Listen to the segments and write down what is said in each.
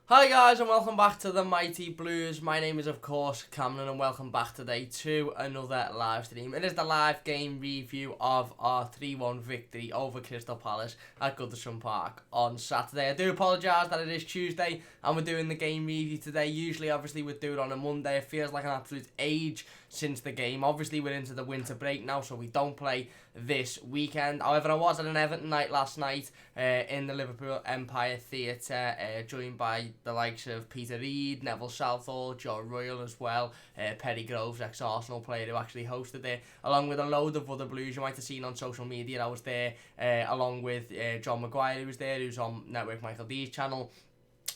Hi guys and welcome back to the Mighty Blues. My name is of course Cameron and welcome back today to another live stream. It is the live game review of our 3-1 victory over Crystal Palace at Goodison Park on Saturday. I do apologise that it is Tuesday and we're doing the game review today. Usually obviously we'd do it on a Monday. It feels like an absolute age since the game. Obviously we're into the winter break now, so we don't play this weekend. However, I was at an Everton night last night in the Liverpool Empire Theatre, joined by the likes of Peter Reid, Neville Southall, Joe Royal as well, Perry Groves, ex-Arsenal player who actually hosted it, along with a load of other Blues you might have seen on social media. I was there along with John Maguire, who was there, who's on Network Michael D's channel.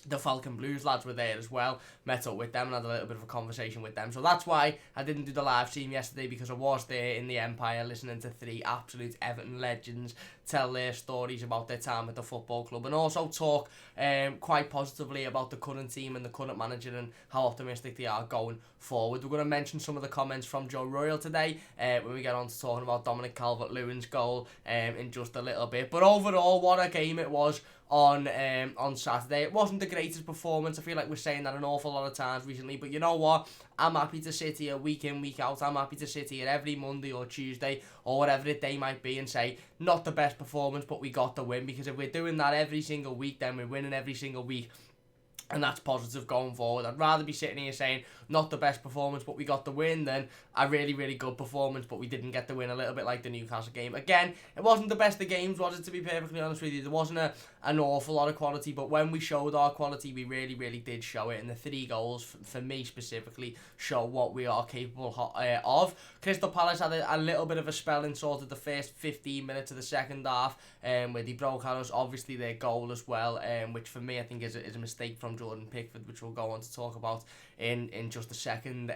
The Falcon Blues lads were there as well. Met up with them and had a little bit of a conversation with them. So that's why I didn't do the live stream yesterday, because I was there in the Empire listening to three absolute Everton legends tell their stories about their time at the football club, and also talk quite positively about the current team and the current manager and how optimistic they are going forward. We're going to mention some of the comments from Joe Royal today when we get on to talking about Dominic Calvert-Lewin's goal in just a little bit. But overall, what a game it was on Saturday. It wasn't the greatest performance. I feel like we're saying that an awful lot of times recently, but you know what? I'm happy to sit here week in, week out. I'm happy to sit here every Monday or Tuesday or whatever the day might be and say, not the best performance, but we got the win. Because if we're doing that every single week, then we're winning every single week. And that's positive going forward. I'd rather be sitting here saying, not the best performance, but we got the win, than a really, really good performance, but we didn't get the win. A little bit like the Newcastle game. Again, it wasn't the best of games, was it, to be perfectly honest with you? There wasn't an awful lot of quality, but when we showed our quality, we really, really did show it. And the 3 goals, for me specifically, show what we are capable of. Crystal Palace had a little bit of a spell in sort of the first 15 minutes of the second half, where they broke on us. Obviously, their goal as well, which for me, I think is a mistake from Jordan Pickford, which we'll go on to talk about in just a second.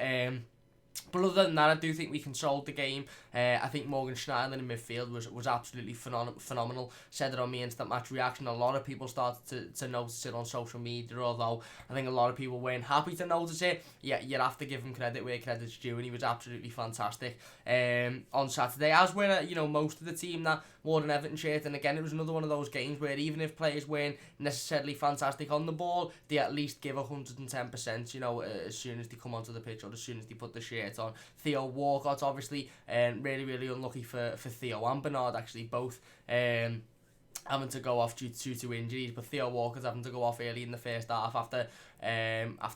But other than that, I do think we controlled the game. I think Morgan Schneiderlin in midfield was absolutely phenomenal. Said it on my instant match reaction. A lot of people started to notice it on social media, although I think a lot of people weren't happy to notice it. Yeah, you have to give him credit where credit's due, and he was absolutely fantastic on Saturday. As were most of the team that wore an Everton shirt. And again, it was another one of those games where even if players weren't necessarily fantastic on the ball, they at least give 110%. As soon as they come onto the pitch or as soon as they put the shirt on. Theo Walcott, obviously, really, really unlucky for Theo and Bernard, actually, both having to go off due to injuries. But Theo Walker's having to go off early in the first half after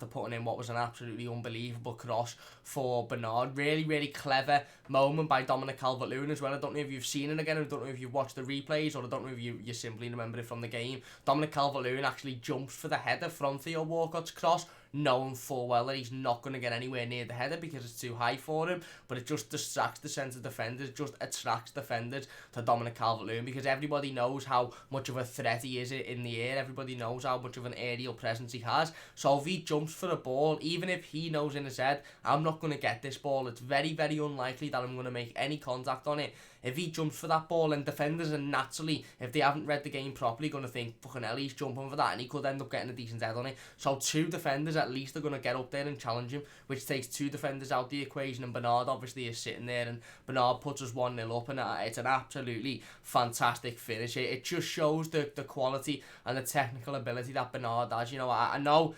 putting in what was an absolutely unbelievable cross for Bernard. Really, really clever moment by Dominic Calvert-Lewin as well. I don't know if you've seen it again, I don't know if you've watched the replays, or I don't know if you simply remember it from the game. Dominic Calvert-Lewin actually jumps for the header from Theo Walcott's cross, knowing full well that he's not going to get anywhere near the header because it's too high for him, but it just distracts the centre defenders, just attracts defenders to Dominic Calvert-Lewin, because everybody knows how much of a threat he is in the air. Everybody knows how much of an aerial presence he has. So if he jumps for the ball, even if he knows in his head, I'm not going to get this ball, it's very, very unlikely that I'm going to make any contact on it. If he jumps for that ball, and defenders are naturally, if they haven't read the game properly, going to think, fucking hell, he's jumping for that, and he could end up getting a decent head on it. So 2 defenders at least are going to get up there and challenge him, which takes 2 defenders out the equation, and Bernard obviously is sitting there, and Bernard puts us 1-0 up, and it's an absolutely fantastic finish. It just shows the quality and the technical ability that Bernard has. I know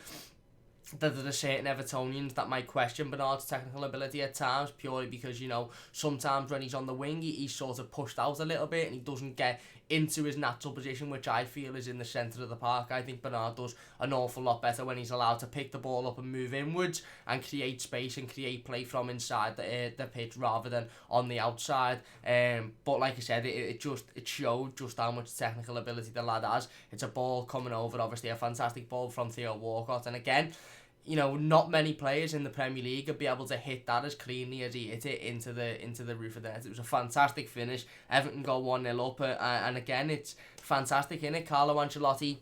that there are certain Evertonians that might question Bernard's technical ability at times, purely because, sometimes when he's on the wing, he's sort of pushed out a little bit and he doesn't get into his natural position, which I feel is in the centre of the park. I think Bernard does an awful lot better when he's allowed to pick the ball up and move inwards and create space and create play from inside the pitch rather than on the outside. But like I said, it showed just how much technical ability the lad has. It's a ball coming over, obviously a fantastic ball from Theo Walcott, and again, not many players in the Premier League would be able to hit that as cleanly as he hit it into the roof of the net. It was a fantastic finish. Everton go 1-0 up, and again, it's fantastic, innit? Carlo Ancelotti,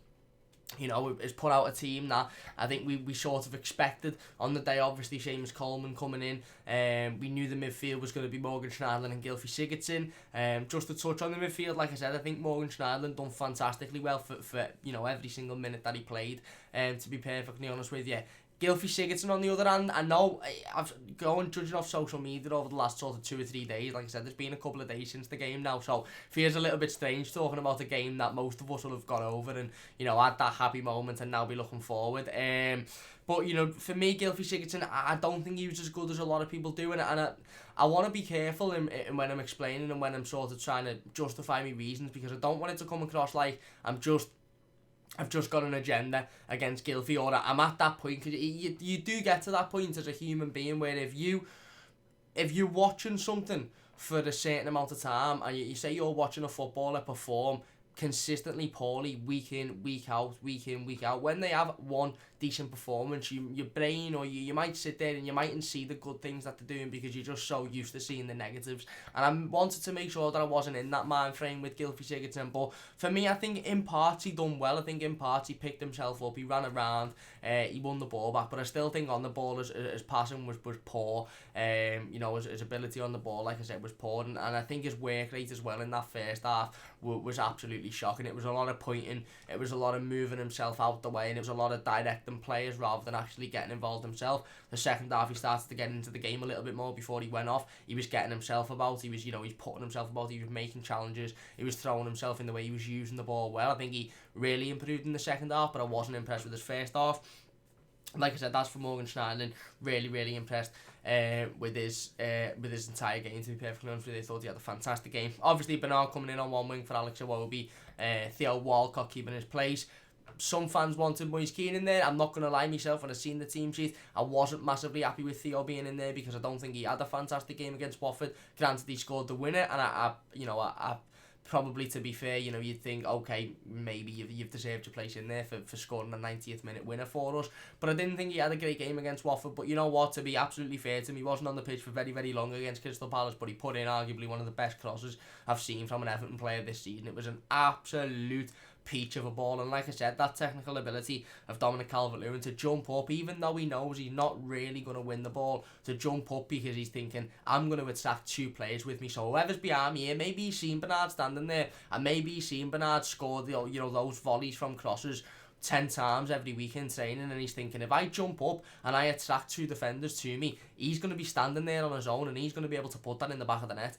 has put out a team that I think we sort of expected on the day. Obviously, Seamus Coleman coming in. We knew the midfield was going to be Morgan Schneiderlin and Gylfi Sigurdsson. Just to touch on the midfield, like I said, I think Morgan Schneiderlin done fantastically well for every single minute that he played. To be perfectly honest with you, Gylfi Sigurdsson on the other hand, I know I've gone judging off social media over the last sort of 2 or 3 days. Like I said, there's been a couple of days since the game now, so feels a little bit strange talking about a game that most of us will have got over and, had that happy moment and now be looking forward. But, for me, Gylfi Sigurdsson, I don't think he was as good as a lot of people do, and I want to be careful in when I'm explaining and when I'm sort of trying to justify my reasons, because I don't want it to come across like I've just got an agenda against Gylfi, or I'm at that point, because you do get to that point as a human being where if you're watching something for a certain amount of time and you say you're watching a footballer perform consistently poorly week in, week out, when they have one decent performance, your brain, or you might sit there and you mightn't see the good things that they're doing because you're just so used to seeing the negatives. And I wanted to make sure that I wasn't in that mind frame with Gylfi Sigurdsson. But for me, I think in parts he done well. I think in parts he picked himself up, he ran around, he won the ball back. But I still think on the ball his passing was poor. His ability on the ball, like I said, was poor. And I think his work rate as well in that first half was absolutely shocking. It was a lot of pointing, it was a lot of moving himself out the way, and it was a lot of directing players rather than actually getting involved himself. The second half he started to get into the game a little bit more before he went off. He was getting himself about, he's putting himself about, he was making challenges, he was throwing himself in the way, he was using the ball well. I think he really improved in the second half, but I wasn't impressed with his first half. Like I said, that's for Morgan Schneiderlin. Really, really impressed with his entire game, to be perfectly honest with you. I thought he had a fantastic game. Obviously, Bernard coming in on one wing for Alex Iwobi, Theo Walcott keeping his place. Some fans wanted Moise Keane in there. I'm not going to lie myself, when I seen the team sheet, I wasn't massively happy with Theo being in there because I don't think he had a fantastic game against Watford. Granted, he scored the winner, and I probably, to be fair, you'd think, okay, maybe you've deserved your place in there for scoring a 90th minute winner for us. But I didn't think he had a great game against Watford. But you know what, to be absolutely fair to him, he wasn't on the pitch for very, very long against Crystal Palace, but he put in arguably one of the best crosses I've seen from an Everton player this season. It was an absolute peach of a ball, and like I said, that technical ability of Dominic Calvert-Lewin to jump up, even though he knows he's not really going to win the ball, to jump up because he's thinking, I'm going to attract 2 players with me, so whoever's behind me here, maybe he's seen Bernard standing there, and maybe he's seen Bernard score those volleys from crosses 10 times every week in training, and he's thinking, if I jump up and I attract 2 defenders to me, he's going to be standing there on his own and he's going to be able to put that in the back of the net.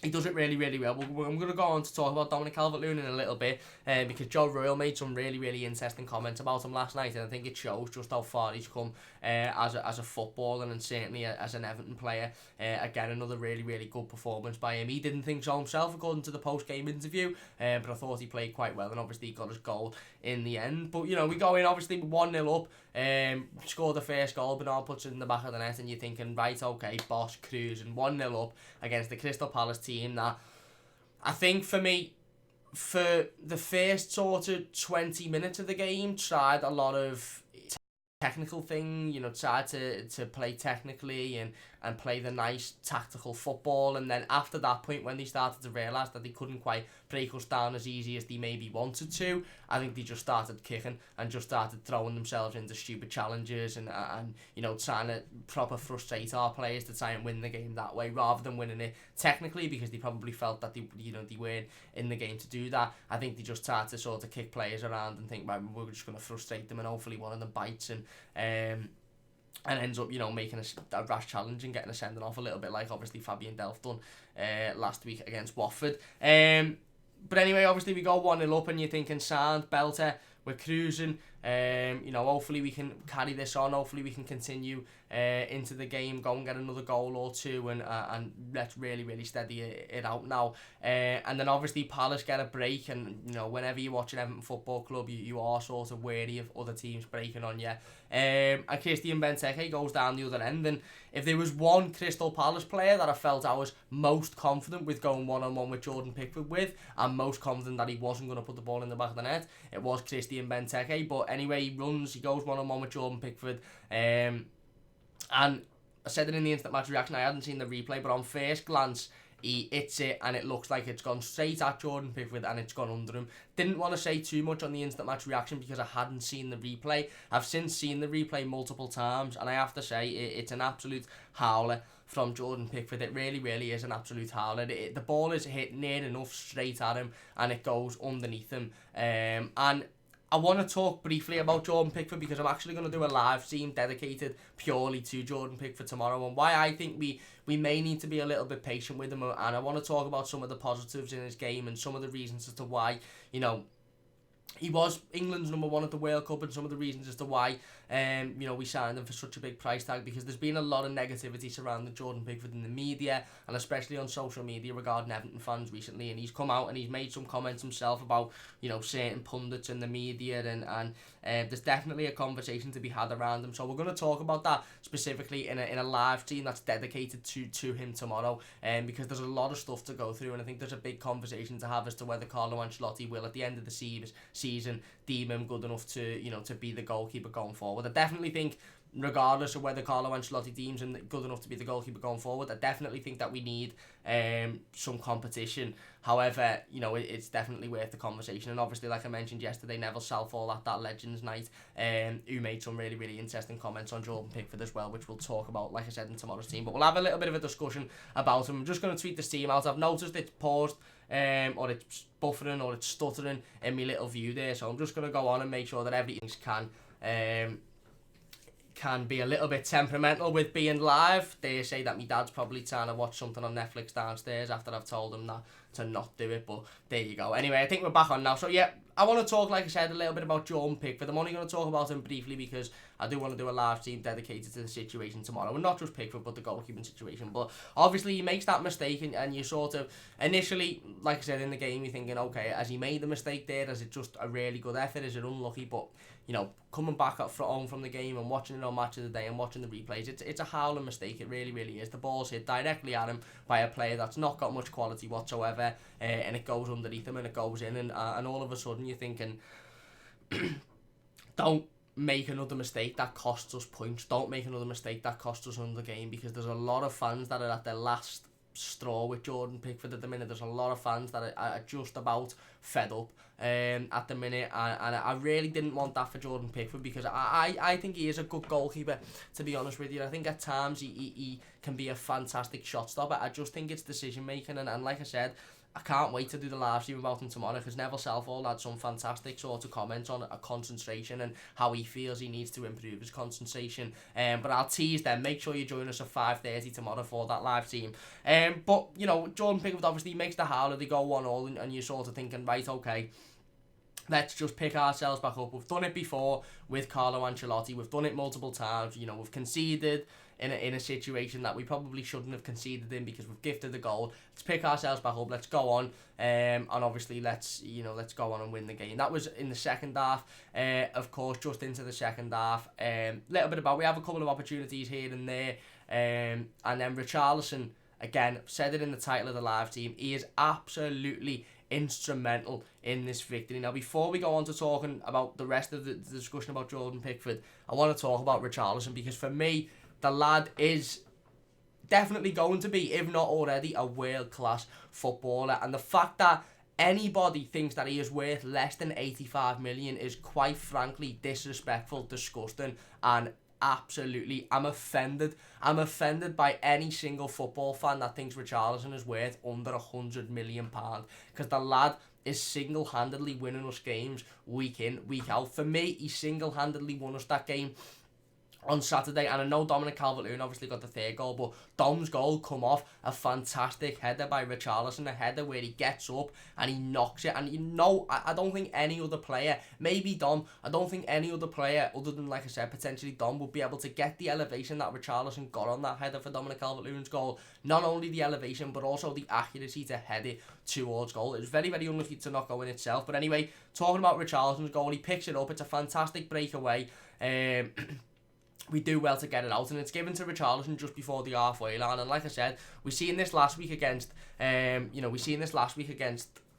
He does it really, really well. I'm going to go on to talk about Dominic Calvert-Lewin in a little bit, because Joe Royle made some really, really interesting comments about him last night, and I think it shows just how far he's come as a footballer, and certainly as an Everton player. Again, another really, really good performance by him. He didn't think so himself, according to the post-game interview, but I thought he played quite well, and obviously he got his goal in the end. But, we go in, obviously, 1-0 up, score the first goal, Bernard puts it in the back of the net, and you're thinking, right, okay, boss, cruising, 1-0 up against the Crystal Palace team that, I think for me, for the first sort of 20 minutes of the game, tried a lot of technical thing, tried to play technically and play the nice tactical football, and then after that point, when they started to realise that they couldn't quite break us down as easy as they maybe wanted to, I think they just started kicking and just started throwing themselves into stupid challenges and trying to proper frustrate our players to try and win the game that way, rather than winning it technically, because they probably felt that they weren't in the game to do that. I think they just started to sort of kick players around and think, right, we're just going to frustrate them, and hopefully one of them bites and ends up, making a rash challenge and getting a sending off, a little bit like obviously Fabian Delph done last week against Watford. But anyway, obviously we go 1-0 up, and you're thinking, sound, belter, we're cruising. Hopefully we can carry this on. Hopefully we can continue into the game, go and get another goal or 2, and let's really, really steady it out now. And then obviously Palace get a break, and whenever you're watching Everton Football Club, you are sort of wary of other teams breaking on you. And Christian Benteke goes down the other end, and if there was one Crystal Palace player that I felt I was most confident with going one-on-one with Jordan Pickford with, and most confident that he wasn't going to put the ball in the back of the net, it was Christian Benteke. But anyway, he goes one-on-one with Jordan Pickford, and I said it in the instant match reaction, I hadn't seen the replay, but on first glance, he hits it and it looks like it's gone straight at Jordan Pickford and it's gone under him. Didn't want to say too much on the instant match reaction because I hadn't seen the replay. I've since seen the replay multiple times, and I have to say it's an absolute howler from Jordan Pickford. It really, really is an absolute howler. The ball is hit near enough straight at him and it goes underneath him. And I want to talk briefly about Jordan Pickford because I'm actually going to do a live stream dedicated purely to Jordan Pickford tomorrow, and why I think we may need to be a little bit patient with him, and I want to talk about some of the positives in his game and some of the reasons as to why, he was England's number one at the World Cup, and some of the reasons as to why we signed him for such a big price tag, because there's been a lot of negativity surrounding Jordan Pickford in the media and especially on social media regarding Everton fans recently, and he's come out and he's made some comments himself about certain pundits in the media, and there's definitely a conversation to be had around him. So we're going to talk about that specifically in a live stream that's dedicated to him tomorrow, because there's a lot of stuff to go through, and I think there's a big conversation to have as to whether Carlo Ancelotti will at the end of the season deem him good enough to be the goalkeeper going forward. I definitely think, regardless of whether Carlo Ancelotti deems him good enough to be the goalkeeper going forward, I definitely think that we need some competition. However, it's definitely worth the conversation. And obviously, like I mentioned yesterday, Neville Southall at that Legends Night, who made some really, really interesting comments on Jordan Pickford as well, which we'll talk about, like I said, in tomorrow's team. But we'll have a little bit of a discussion about him. I'm just going to tweet this team out. I've noticed it's paused, or it's buffering, or it's stuttering in my little view there. So I'm just going to go on and make sure that everything can be a little bit temperamental with being live. They say that my dad's probably trying to watch something on Netflix downstairs after I've told him that to not do it, but there you go. Anyway, I think we're back on now. So yeah, I want to talk, like I said, a little bit about Jordan Pickford. I'm only going to talk about him briefly because I do want to do a live stream dedicated to the situation tomorrow, and not just Pickford but the goalkeeping situation. But obviously he makes that mistake, and you sort of initially, like I said, in the game you're thinking, okay, has he made the mistake there? Is it just a really good effort? Is it unlucky? But coming back up home from the game and watching it on Match of the Day and watching the replays, it's a howling mistake. It really, really is. The ball's hit directly at him by a player that's not got much quality whatsoever, and it goes underneath him and it goes in, and all of a sudden you're thinking, don't make another mistake that costs us points. Don't make another mistake that costs us another game, because there's a lot of fans that are at their last straw with Jordan Pickford at the minute. There's a lot of fans that are just about fed up at the minute, and I really didn't want that for Jordan Pickford, because I think he is a good goalkeeper, to be honest with you. I think at times he can be a fantastic shot stopper. I just think it's decision making, and like I said, I can't wait to do the live stream about him tomorrow, because Neville Southall had some fantastic sort of comments on a concentration and how he feels he needs to improve his concentration. But I'll tease them. Make sure you join us at 5:30 tomorrow for that live stream. But Jordan Pickford obviously makes the howler. They go 1-1, and you're sort of thinking, right, okay, let's just pick ourselves back up. We've done it before with Carlo Ancelotti. We've done it multiple times. We've conceded in a situation that we probably shouldn't have conceded in, because we've gifted the goal. Let's pick ourselves back up. Let's go on, and obviously let's go on and win the game. That was in the second half. Of course, just into the second half. Little bit about, we have a couple of opportunities here and there, and then Richarlison, again, said it in the title of the live team, he is absolutely instrumental in this victory. Now, before we go on to talking about the rest of the discussion about Jordan Pickford, I want to talk about Richarlison, because for me, the lad is definitely going to be, if not already, a world-class footballer. And the fact that anybody thinks that he is worth less than 85 million is, quite frankly, disrespectful, disgusting, and absolutely, I'm offended. I'm offended by any single football fan that thinks Richarlison is worth under £100 million, because the lad is single-handedly winning us games week in, week out. For me, he single-handedly won us that game on Saturday, and I know Dominic Calvert-Lewin obviously got the third goal, but Dom's goal come off a fantastic header by Richarlison, a header where he gets up and he knocks it, and I don't think any other player, maybe Dom, I don't think any other player other than, like I said, potentially Dom, would be able to get the elevation that Richarlison got on that header for Dominic Calvert-Lewin's goal. Not only the elevation, but also the accuracy to head it towards goal. It was very, very unlucky to not go in itself, but anyway, talking about Richarlison's goal, he picks it up, it's a fantastic breakaway. We do well to get it out, and it's given to Richarlison just before the halfway line. And like I said, we seen this last week against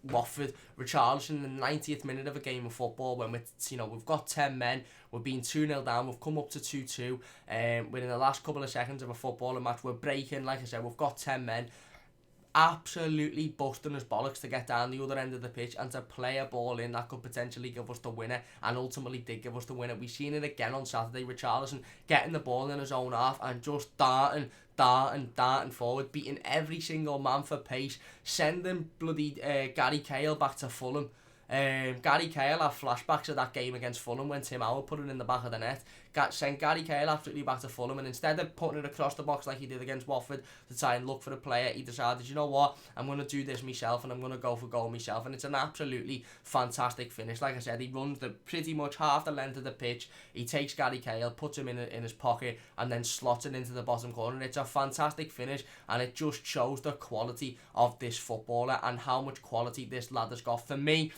Watford. Richarlison in the 90th minute of a game of football, when we've got 10 men, we're being 2-0 down, we've come up to 2-2, within the last couple of seconds of a footballing match, we're breaking. Like I said, we've got 10 men, absolutely busting his bollocks to get down the other end of the pitch and to play a ball in that could potentially give us the winner, and ultimately did give us the winner. We've seen it again on Saturday. Richarlison getting the ball in his own half and just darting forward, beating every single man for pace, sending bloody Gary Cahill back to Fulham. Gary Cahill had flashbacks of that game against Fulham when Tim Howard put it in the back of the net. Sent Gary Cahill absolutely back to Fulham, and instead of putting it across the box like he did against Watford to try and look for a player, he decided, you know what, I'm going to do this myself and I'm going to go for goal myself, and it's an absolutely fantastic finish. Like I said, he runs pretty much half the length of the pitch, he takes Gary Cahill, puts him in his pocket, and then slots it into the bottom corner, and it's a fantastic finish, and it just shows the quality of this footballer and how much quality this lad has got. For me,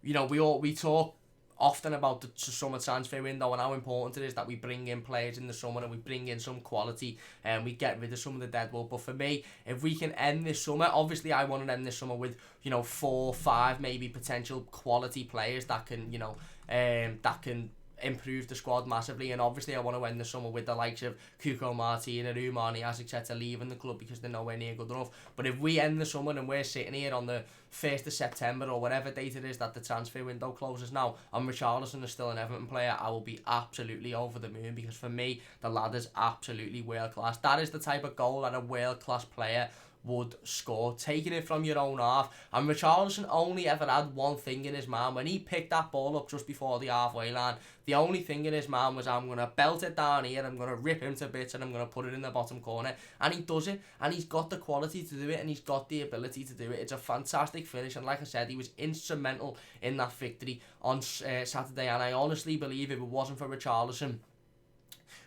you know, we talk often about the summer transfer window and how important it is that we bring in players in the summer and we bring in some quality and we get rid of some of the deadwood. But for me, if we can end this summer, obviously I want to end this summer with, you know, 4 or 5 maybe potential quality players that can, you know, that can improve the squad massively. And obviously I want to end the summer with the likes of Kuko Martin and Umani as etc. leaving the club because they're nowhere near good enough. But if we end the summer and we're sitting here on the 1st of September or whatever date it is that the transfer window closes now, and Richarlison is still an Everton player, I will be absolutely over the moon, because for me the lad is absolutely world class. That is the type of goal that a world class player would score, taking it from your own half. And Richarlison only ever had one thing in his mind. When he picked that ball up just before the halfway line, the only thing in his mind was, I'm going to belt it down here, I'm going to rip him to bits, and I'm going to put it in the bottom corner. And he does it, and he's got the quality to do it, and he's got the ability to do it. It's a fantastic finish, and like I said, he was instrumental in that victory on Saturday. And I honestly believe if it wasn't for Richarlison,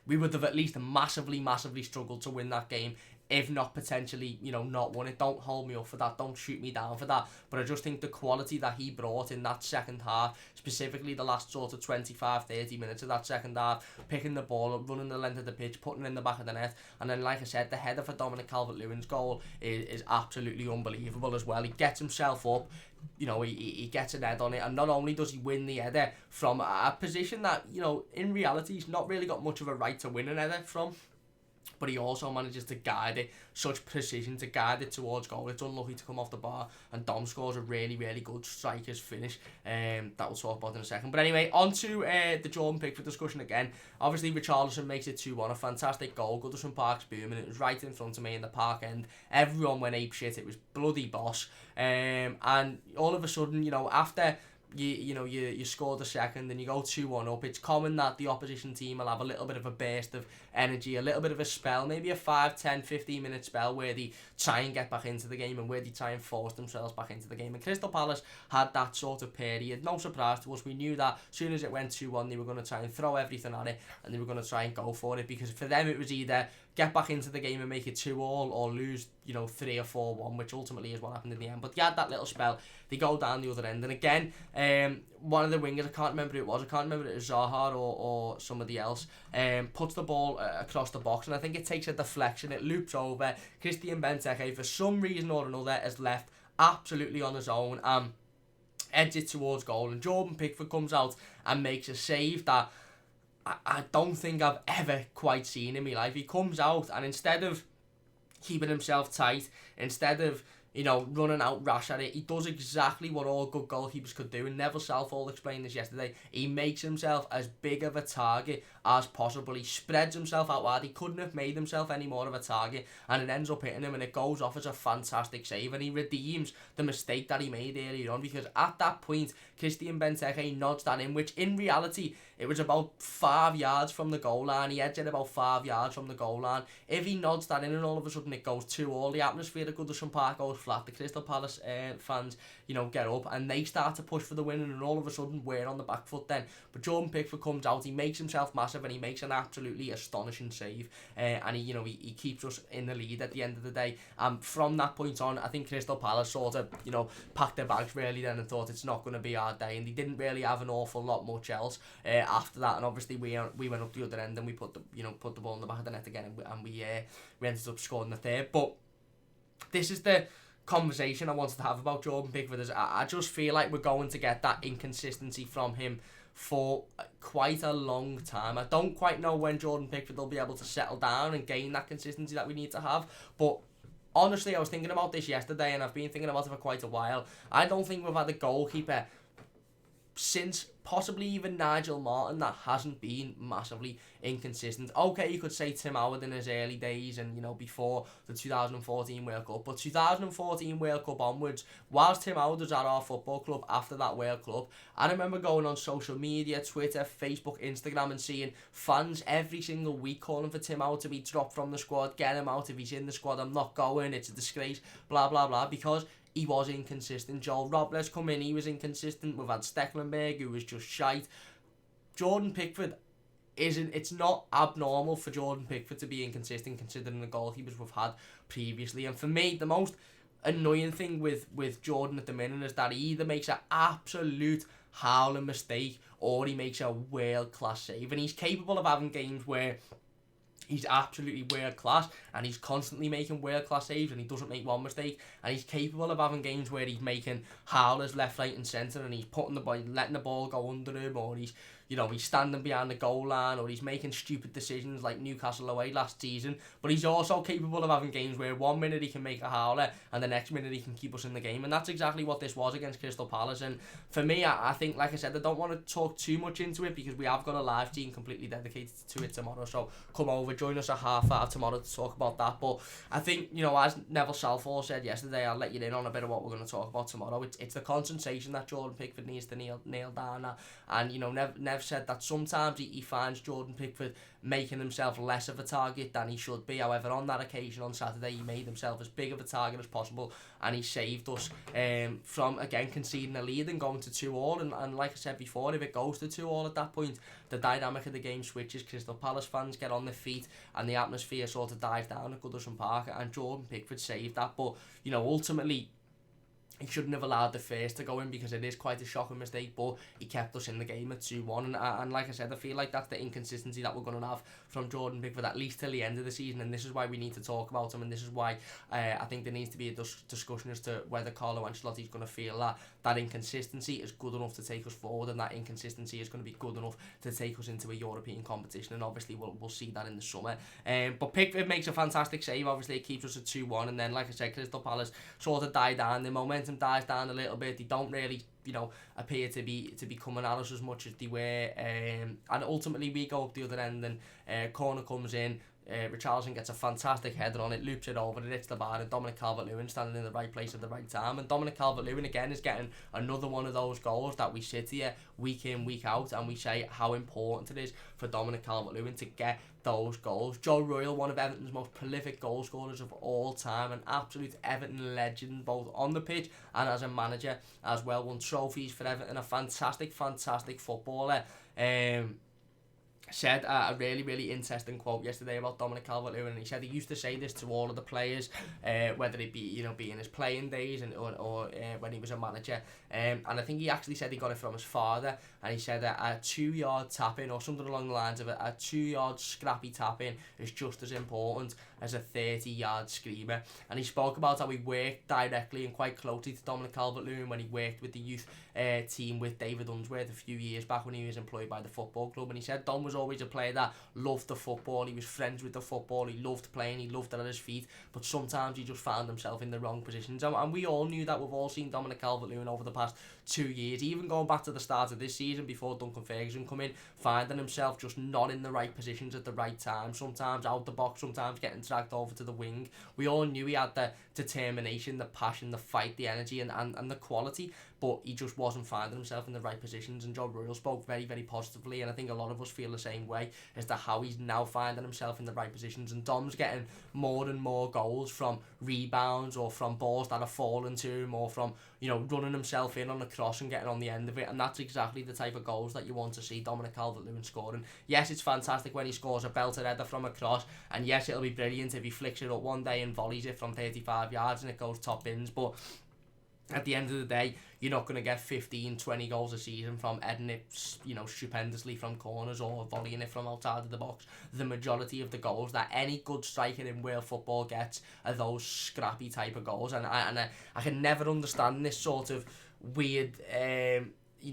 we would have at least massively struggled to win that game, if not potentially, you know, not won it. Don't hold me up for that, don't shoot me down for that, but I just think the quality that he brought in that second half, specifically the last sort of 25-30 minutes of that second half, picking the ball up, running the length of the pitch, putting it in the back of the net, and then like I said, the header for Dominic Calvert-Lewin's goal is absolutely unbelievable as well. He gets himself up, you know, he gets an head on it, and not only does he win the header from a position that, you know, in reality he's not really got much of a right to win an header from, but he also manages to guide it, such precision to guide it towards goal. It's unlucky to come off the bar, and Dom scores a really good striker's finish. That we'll talk about in a second. But anyway, on to the Jordan Pickford discussion again. Obviously, Richarlison makes it 2-1, a fantastic goal. Goodison Park's booming, it was right in front of me in the park end. Everyone went apeshit, it was bloody boss. And all of a sudden, you know, after you scored a second and you go 2-1 up, it's common that the opposition team will have a little bit of a burst of energy, a little bit of a spell, maybe a 5, 10, 15 minute spell where they try and get back into the game and where they try and force themselves back into the game. And Crystal Palace had that sort of period. No surprise to us, we knew that as soon as it went 2-1 they were going to try and throw everything at it and they were going to try and go for it, because for them it was either get back into the game and make it 2-2 or lose, you know, 3 or 4-1, which ultimately is what happened in the end. But they had that little spell, they go down the other end, and again, one of the wingers, I can't remember who it was, I can't remember if it was Zaha or somebody else, puts the ball across the box, and I think it takes a deflection, it loops over. Christian Benteke, for some reason or another, is left absolutely on his own, heads it towards goal, and Jordan Pickford comes out and makes a save that I don't think I've ever quite seen in my life. He comes out, and instead of keeping himself tight, instead of, you know, running out rash at it, he does exactly what all good goalkeepers could do. And Neville Southall explained this yesterday. He makes himself as big of a target as possible. He spreads himself out wide. He couldn't have made himself any more of a target, and it ends up hitting him, and it goes off as a fantastic save, and he redeems the mistake that he made earlier on, because at that point Christian Benteke nods that in, which in reality it was about 5 yards from the goal line. He heads it about 5 yards from the goal line. If he nods that in and all of a sudden it goes 2-2, the atmosphere at Goodison Park goes flat. The Crystal Palace fans, you know, get up and they start to push for the win, and all of a sudden we're on the back foot then. But Jordan Pickford comes out, he makes himself massive, and he makes an absolutely astonishing save, and he keeps us in the lead at the end of the day. From that point on, I think Crystal Palace sort of, you know, packed their bags really then and thought it's not going to be our day, and they didn't really have an awful lot much else after that. And obviously we went up the other end and we put the ball in the back of the net again, and we ended up scoring the third. But this is the conversation I wanted to have about Jordan Pickford. Is I just feel like we're going to get that inconsistency from him for quite a long time. I don't quite know when Jordan Pickford will be able to settle down and gain that consistency that we need to have, but honestly I was thinking about this yesterday, and I've been thinking about it for quite a while. I don't think we've had a goalkeeper since possibly even Nigel Martin, that hasn't been massively inconsistent. Okay, you could say Tim Howard in his early days and, you know, before the 2014 World Cup, but 2014 World Cup onwards, whilst Tim Howard was at our football club after that World Cup, I remember going on social media, Twitter, Facebook, Instagram, and seeing fans every single week calling for Tim Howard to be dropped from the squad, get him out, if he's in the squad, I'm not going, it's a disgrace, blah, blah, blah, because he was inconsistent. Joel Robles come in, he was inconsistent. We've had Stecklenberg, who was just shite. Jordan Pickford it's not abnormal for Jordan Pickford to be inconsistent considering the goalkeepers we've had previously. And for me, the most annoying thing with Jordan at the minute is that he either makes an absolute howling mistake or he makes a world-class save. And he's capable of having games where he's absolutely world class and he's constantly making world class saves and he doesn't make one mistake. And he's capable of having games where he's making howlers left, right, and centre and he's putting the ball, letting the ball go under him, or he's standing behind the goal line, or he's making stupid decisions like Newcastle away last season. But he's also capable of having games where 1 minute he can make a howler and the next minute he can keep us in the game. And that's exactly what this was against Crystal Palace. And for me, I think, like I said, I don't want to talk too much into it because we have got a live team completely dedicated to it tomorrow. So come over, join us at 5:30 tomorrow to talk about that. But I think, as Neville Southall said yesterday, I'll let you in on a bit of what we're going to talk about tomorrow. It's the concentration that Jordan Pickford needs to nail down. And, Nev said that sometimes he finds Jordan Pickford making himself less of a target than he should be. However, on that occasion on Saturday, he made himself as big of a target as possible and he saved us from, again, conceding a lead and going to 2-2. And like I said before, if it goes to 2-2 at that point, the dynamic of the game switches. Crystal Palace fans get on their feet and the atmosphere sort of dies down at Goodison Park, and Jordan Pickford saved that. But, ultimately, he shouldn't have allowed the first to go in because it is quite a shocking mistake, but he kept us in the game at 2-1. And like I said, I feel like that's the inconsistency that we're going to have from Jordan Pickford at least till the end of the season, and this is why we need to talk about him, and this is why I think there needs to be a discussion as to whether Carlo Ancelotti's going to feel that inconsistency is good enough to take us forward, and that inconsistency is going to be good enough to take us into a European competition, and obviously we'll see that in the summer. But Pickford makes a fantastic save. Obviously it keeps us at 2-1, and then, like I said, Crystal Palace sort of die down, the momentum dies down a little bit. They don't really appear to be coming at us as much as they were, and ultimately we go up the other end, and corner comes in, Richarlison gets a fantastic header on it, loops it over, it hits the bar, and Dominic Calvert-Lewin standing in the right place at the right time. And Dominic Calvert-Lewin again is getting another one of those goals that we sit here week in, week out, and we say how important it is for Dominic Calvert-Lewin to get those goals. Joe Royle, one of Everton's most prolific goal scorers of all time, an absolute Everton legend both on the pitch and as a manager as well, won trophies for Everton, a fantastic footballer. Said a really, really interesting quote yesterday about Dominic Calvert-Lewin, and he said he used to say this to all of the players, whether it be be in his playing days or when he was a manager, and I think he actually said he got it from his father, and he said that a 2-yard tap-in or something along the lines of it, a 2-yard scrappy tap-in is just as important as a 30-yard screamer. And he spoke about how he worked directly and quite closely to Dominic Calvert-Lewin when he worked with the youth team with David Unsworth a few years back when he was employed by the football club. And he said Dom was always a player that loved the football, he was friends with the football, he loved playing, he loved it at his feet, but sometimes he just found himself in the wrong positions. And we all knew that. We've all seen Dominic Calvert-Lewin over the past 2 years, even going back to the start of this season before Duncan Ferguson come in, finding himself just not in the right positions at the right time, sometimes out the box, sometimes getting dragged over to the wing. We all knew he had the determination, the passion, the fight, the energy, and the quality, but he just wasn't finding himself in the right positions. And Joe Royle spoke very, very positively, and I think a lot of us feel the same way as to how he's now finding himself in the right positions. And Dom's getting more and more goals from rebounds or from balls that are falling to him, or from running himself in on a cross and getting on the end of it, and that's exactly the type of goals that you want to see Dominic Calvert-Lewin scoring. Yes, it's fantastic when he scores a belter header from a cross, and yes, it'll be brilliant if he flicks it up one day and volleys it from 35 yards and it goes top bins, but at the end of the day, you're not going to get 15-20 goals a season from heading it stupendously from corners or volleying it from outside of the box. The majority of the goals that any good striker in world football gets are those scrappy type of goals, and I can never understand this sort of weird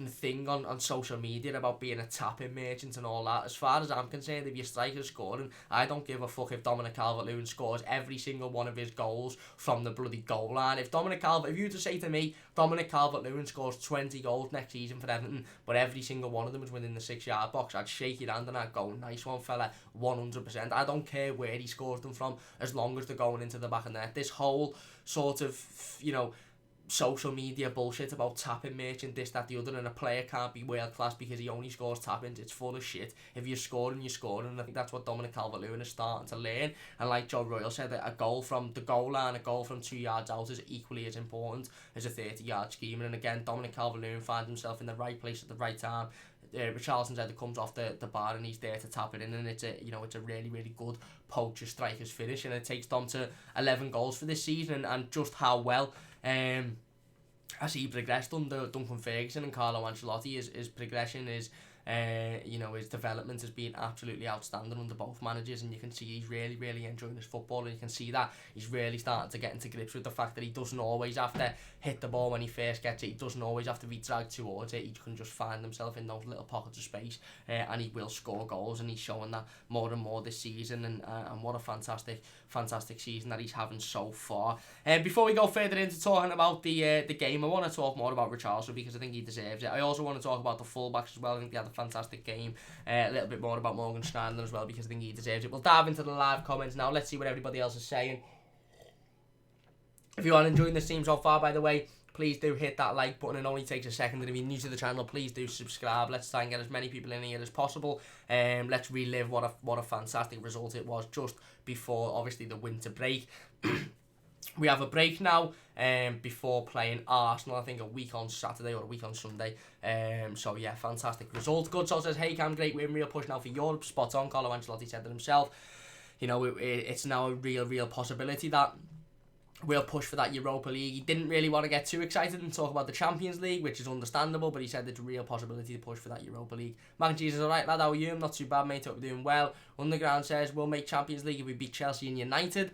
thing on social media about being a tapping merchant and all that. As far as I'm concerned, if your striker's scoring, I don't give a fuck if Dominic Calvert-Lewin scores every single one of his goals from the bloody goal line. If you were to say to me, Dominic Calvert-Lewin scores 20 goals next season for Everton, but every single one of them is within the 6-yard box, I'd shake your hand and I'd go, nice one fella, 100%. I don't care where he scores them from, as long as they're going into the back of the net. This whole sort of, social media bullshit about tapping merchant, this, that, the other, and a player can't be world class because he only scores tap-ins, it's full of shit. If you're scoring, you're scoring, and I think that's what Dominic Calvert-Lewin is starting to learn. And like Joe Royle said, a goal from the goal line, a goal from 2 yards out is equally as important as a 30-yard scheme. And again, Dominic Calvert-Lewin finds himself in the right place at the right time. Richarlison's header comes off the bar and he's there to tap it in, and it's a really, really good poacher striker's finish, and it takes Dom to 11 goals for this season, and just how well as he progressed under Duncan Ferguson and Carlo Ancelotti, his progression is his development has been absolutely outstanding under both managers, and you can see he's really, really enjoying his football, and you can see that he's really starting to get into grips with the fact that he doesn't always have to hit the ball when he first gets it, he doesn't always have to be dragged towards it, he can just find himself in those little pockets of space, and he will score goals, and he's showing that more and more this season, and what a fantastic season that he's having so far. Before we go further into talking about the game, I want to talk more about Richarlison because I think he deserves it. I also want to talk about the fullbacks as well. I think they had a fantastic game. A little bit more about Morgan Schneiderlin as well because I think he deserves it. We'll dive into the live comments now. Let's see what everybody else is saying. If you are enjoying this team so far, by the way, please do hit that like button. It only takes a second. And if you're new to the channel, please do subscribe. Let's try and get as many people in here as possible. Let's relive what a fantastic result it was just before, obviously, the winter break. We have a break now before playing Arsenal, I think a week on Saturday or a week on Sunday. So yeah, fantastic result. Goodsall says, hey Cam, great win, real push now for Europe. Spot on, Carlo Ancelotti said that himself. It's now a real possibility that we'll push for that Europa League. He didn't really want to get too excited and talk about the Champions League, which is understandable, but he said there's a real possibility to push for that Europa League. Mac and Cheese is alright, lad, how are you? I'm not too bad, mate, hope you're doing well. Underground says, we'll make Champions League if we beat Chelsea and United.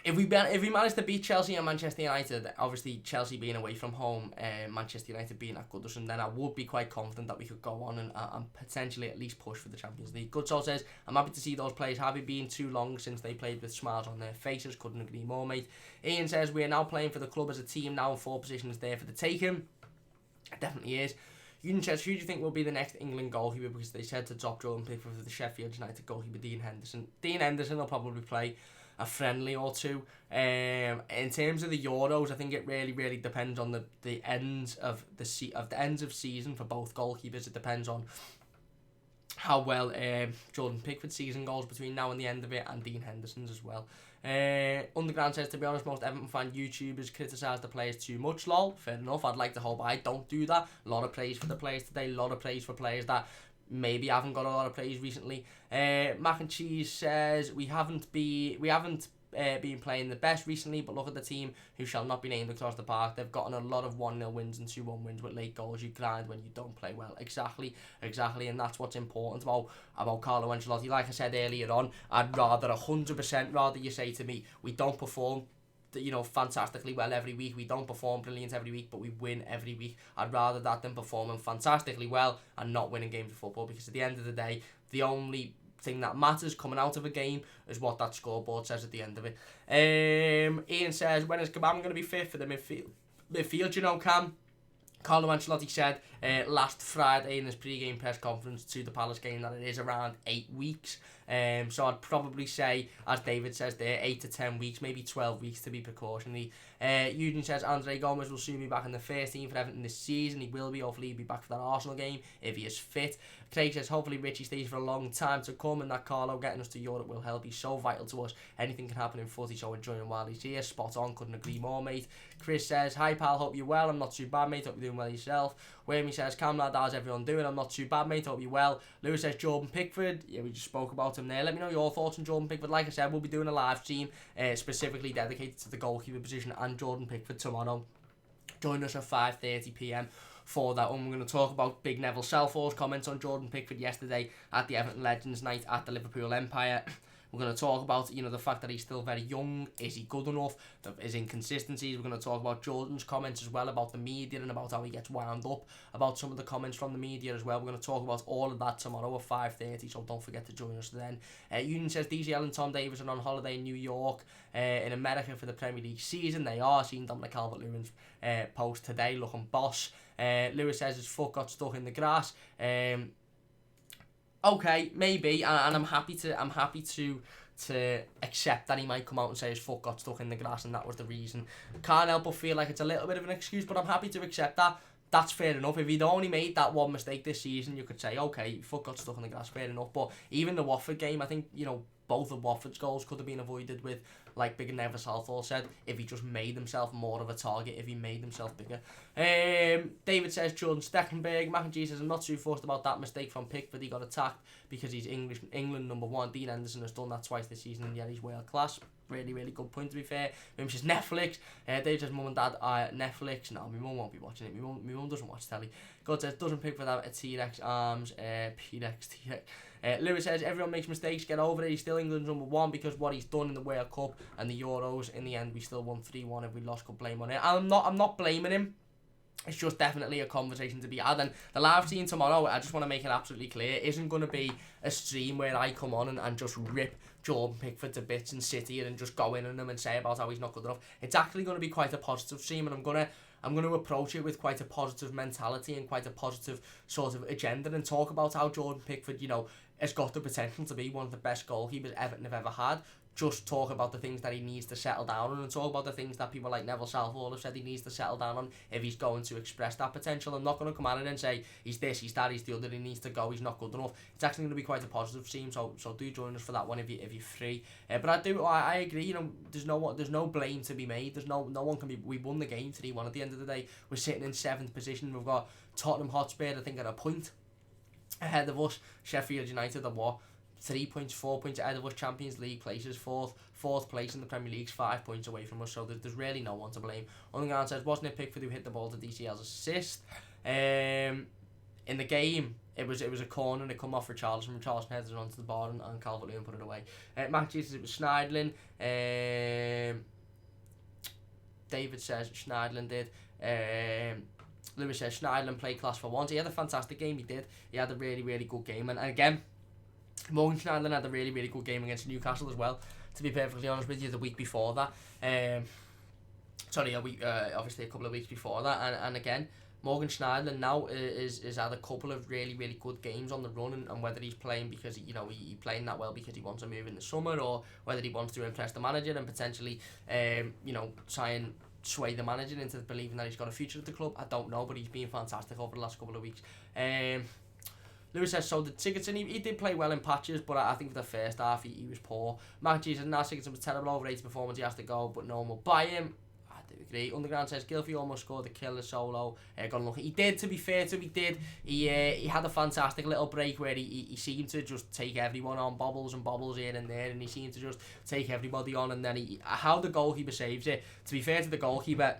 If we manage to beat Chelsea and Manchester United, obviously Chelsea being away from home, Manchester United being at Goodison, then I would be quite confident that we could go on and potentially at least push for the Champions League. Goodsoul says, I'm happy to see those players. Have it been too long since they played with smiles on their faces? Couldn't agree more, mate. Ian says, we are now playing for the club as a team now, and 4 positions there for the taking. It definitely is. Ewan says, who do you think will be the next England goalkeeper? Because they said to drop Jordan Pickford for the Sheffield United goalkeeper, Dean Henderson. Dean Henderson will probably play a friendly or two. In terms of the Euros, I think it really depends on the ends of season for both goalkeepers. It depends on how well Jordan Pickford's season goes between now and the end of it, and Dean Henderson's as well. Underground says, to be honest, most Everton fan YouTubers criticise the players too much, lol. Fair enough, I'd like to hope I don't do that. A lot of praise for the players today, a lot of praise for players that maybe haven't got a lot of praise recently. Mac and Cheese says, we haven't been playing the best recently, but look at the team who shall not be named across the park. They've gotten a lot of 1-0 wins and 2-1 wins with late goals. You grind when you don't play well. Exactly, and that's what's important about Carlo Ancelotti. Like I said earlier on, I'd rather 100% you say to me, we don't perform fantastically well every week, we don't perform brilliant every week, but we win every week. I'd rather that than performing fantastically well and not winning games of football, because at the end of the day, the only thing that matters coming out of a game is what that scoreboard says at the end of it. Ian says, when is Kabam going to be fit for the midfield? Cam? Carlo Ancelotti said last Friday in his pre-game press conference to the Palace game that it is around 8 weeks. So I'd probably say, as David says there, 8 to 10 weeks, maybe 12 weeks to be precautionary. Eugene says Andre Gomez will soon be back in the first team for Everton this season. He will be, hopefully he'll be back for that Arsenal game if he is fit. Craig says hopefully Richie stays for a long time to come, and that Carlo getting us to Europe will help. He's so vital to us. Anything can happen in footy, so enjoy him while he's here. Spot on, couldn't agree more, mate. Chris says, hi pal, hope you're well. I'm not too bad, mate, hope you're doing well yourself. Whammy says, Cam lad, how's everyone doing? I'm not too bad, mate, hope you're well. Lewis says, Jordan Pickford. Yeah, we just spoke about him there. Let me know your thoughts on Jordan Pickford. Like I said, we'll be doing a live stream specifically dedicated to the goalkeeper position and Jordan Pickford tomorrow. Join us at 5:30 PM for that one. We're going to talk about Big Neville Southall's comments on Jordan Pickford yesterday at the Everton Legends night at the Liverpool Empire. We're going to talk about, the fact that he's still very young. Is he good enough? His inconsistencies. We're going to talk about Jordan's comments as well, about the media and about how he gets wound up, about some of the comments from the media as well. We're going to talk about all of that tomorrow at 5:30, so don't forget to join us then. Union says DCL and Tom Davis are on holiday in New York, in America for the Premier League season. They are. Seen Dominic Calvert-Lewin's post today looking boss. Lewis says his foot got stuck in the grass. Okay, maybe, and I'm happy to accept that he might come out and say his foot got stuck in the grass and that was the reason. Can't help but feel like it's a little bit of an excuse, but I'm happy to accept that. That's fair enough. If he'd only made that one mistake this season, you could say, okay, foot got stuck in the grass, fair enough. But even the Watford game, I think, both of Watford's goals could have been avoided with, like Big Never Southall said, if he just made himself more of a target, if he made himself bigger. David says, Jordan Steckenberg. Mac and G says, I'm not too fussed about that mistake from Pickford. He got attacked because he's England #1. Dean Henderson has done that twice this season, and yet he's world class. Really, really good point, to be fair. Mum says Netflix. Dave says, Mum and Dad, Netflix. No, my mum won't be watching it. My mum doesn't watch telly. God says, doesn't Pickford have a T-Rex arms? T-Rex. Lewis says, everyone makes mistakes, get over it. He's still England's #1 because what he's done in the World Cup and the Euros. In the end, we still won 3-1. If we lost, could blame on it. I'm not blaming him. It's just definitely a conversation to be had. And the live stream tomorrow, I just want to make it absolutely clear, isn't going to be a stream where I come on and just rip Jordan Pickford to bits and sit here and just go in on him and say about how he's not good enough. It's actually going to be quite a positive stream, and I'm going to approach it with quite a positive mentality and quite a positive sort of agenda and talk about how Jordan Pickford, has got the potential to be one of the best goalkeepers Everton have ever had. Just talk about the things that he needs to settle down on and talk about the things that people like Neville Southall have said he needs to settle down on if he's going to express that potential. I'm not going to come at it and say he's this, he's that, he's the other, he needs to go, he's not good enough. It's actually going to be quite a positive stream, so do join us for that one if you're free. But I agree, there's no blame to be made. There's no one can be. We won the game 3-1 at the end of the day. We're sitting in 7th position. We've got Tottenham Hotspur, I think, at a point ahead of us. Sheffield United are 3 points, 4 points ahead of us. Champions League places, fourth place in the Premier League's 5 points away from us, so there's really no one to blame. Underground says, wasn't it Pickford who hit the ball to DCL's assist? In the game, it was a corner and it come off Richarlison. Richarlison headed it onto the bar and Calvert-Lewin put it away. Matt says it was Schneidlin. David says Schneidlin did. Lewis says Schneidlin played class for once. He had a fantastic game, he did. He had a really, really good game. And again, Morgan Schneidlin had a really, really good game against Newcastle as well, to be perfectly honest with you, the week before that. Obviously a couple of weeks before that. And again, Morgan Schneidlin now is had a couple of really, really good games on the run, and whether he's playing because he's playing that well because he wants to move in the summer, or whether he wants to impress the manager and potentially try and sway the manager into believing that he's got a future at the club. I don't know, but he's been fantastic over the last couple of weeks. Lewis says, so did Sigurdsson. He did play well in patches, but I think for the first half he was poor. Mark G says, Sigurdsson was terrible, overrated performance, he has to go, but no one will buy him. I do agree. Underground says, Gylfi almost scored the killer solo. Got unlucky. He did, to be fair to him, he did. He had a fantastic little break where he seemed to just take everyone on, bobbles here and there, and he seemed to just take everybody on, and then how the goalkeeper saves it. To be fair to the goalkeeper,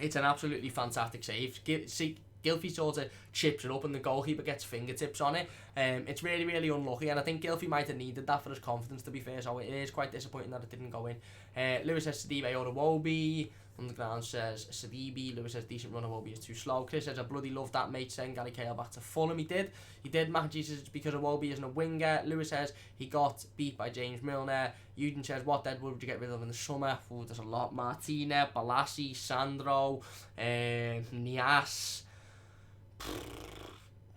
it's an absolutely fantastic save. Gylfi sort of chips it up and the goalkeeper gets fingertips on it. It's really, really unlucky, and I think Gylfi might have needed that for his confidence, to be fair, so it is quite disappointing that it didn't go in. Lewis says Sidibe Odawobi. Underground says Sidibe. Lewis says decent run, Iwobi is too slow. Chris says I bloody love that mate saying Gary Cahill back to Fulham. He did. Matt G says it's because Iwobi isn't a winger. Lewis says he got beat by James Milner. Euden says what Deadwood would you get rid of in the summer? Ooh, there's a lot. Martina, Balassi, Sandro, Nias.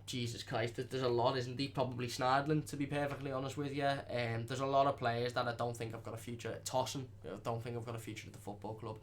Jesus Christ, there's a lot, isn't there? Probably Schneidlin, to be perfectly honest with you. There's a lot of players that I don't think have got a future at Tossen. I don't think I've got a future at the football club.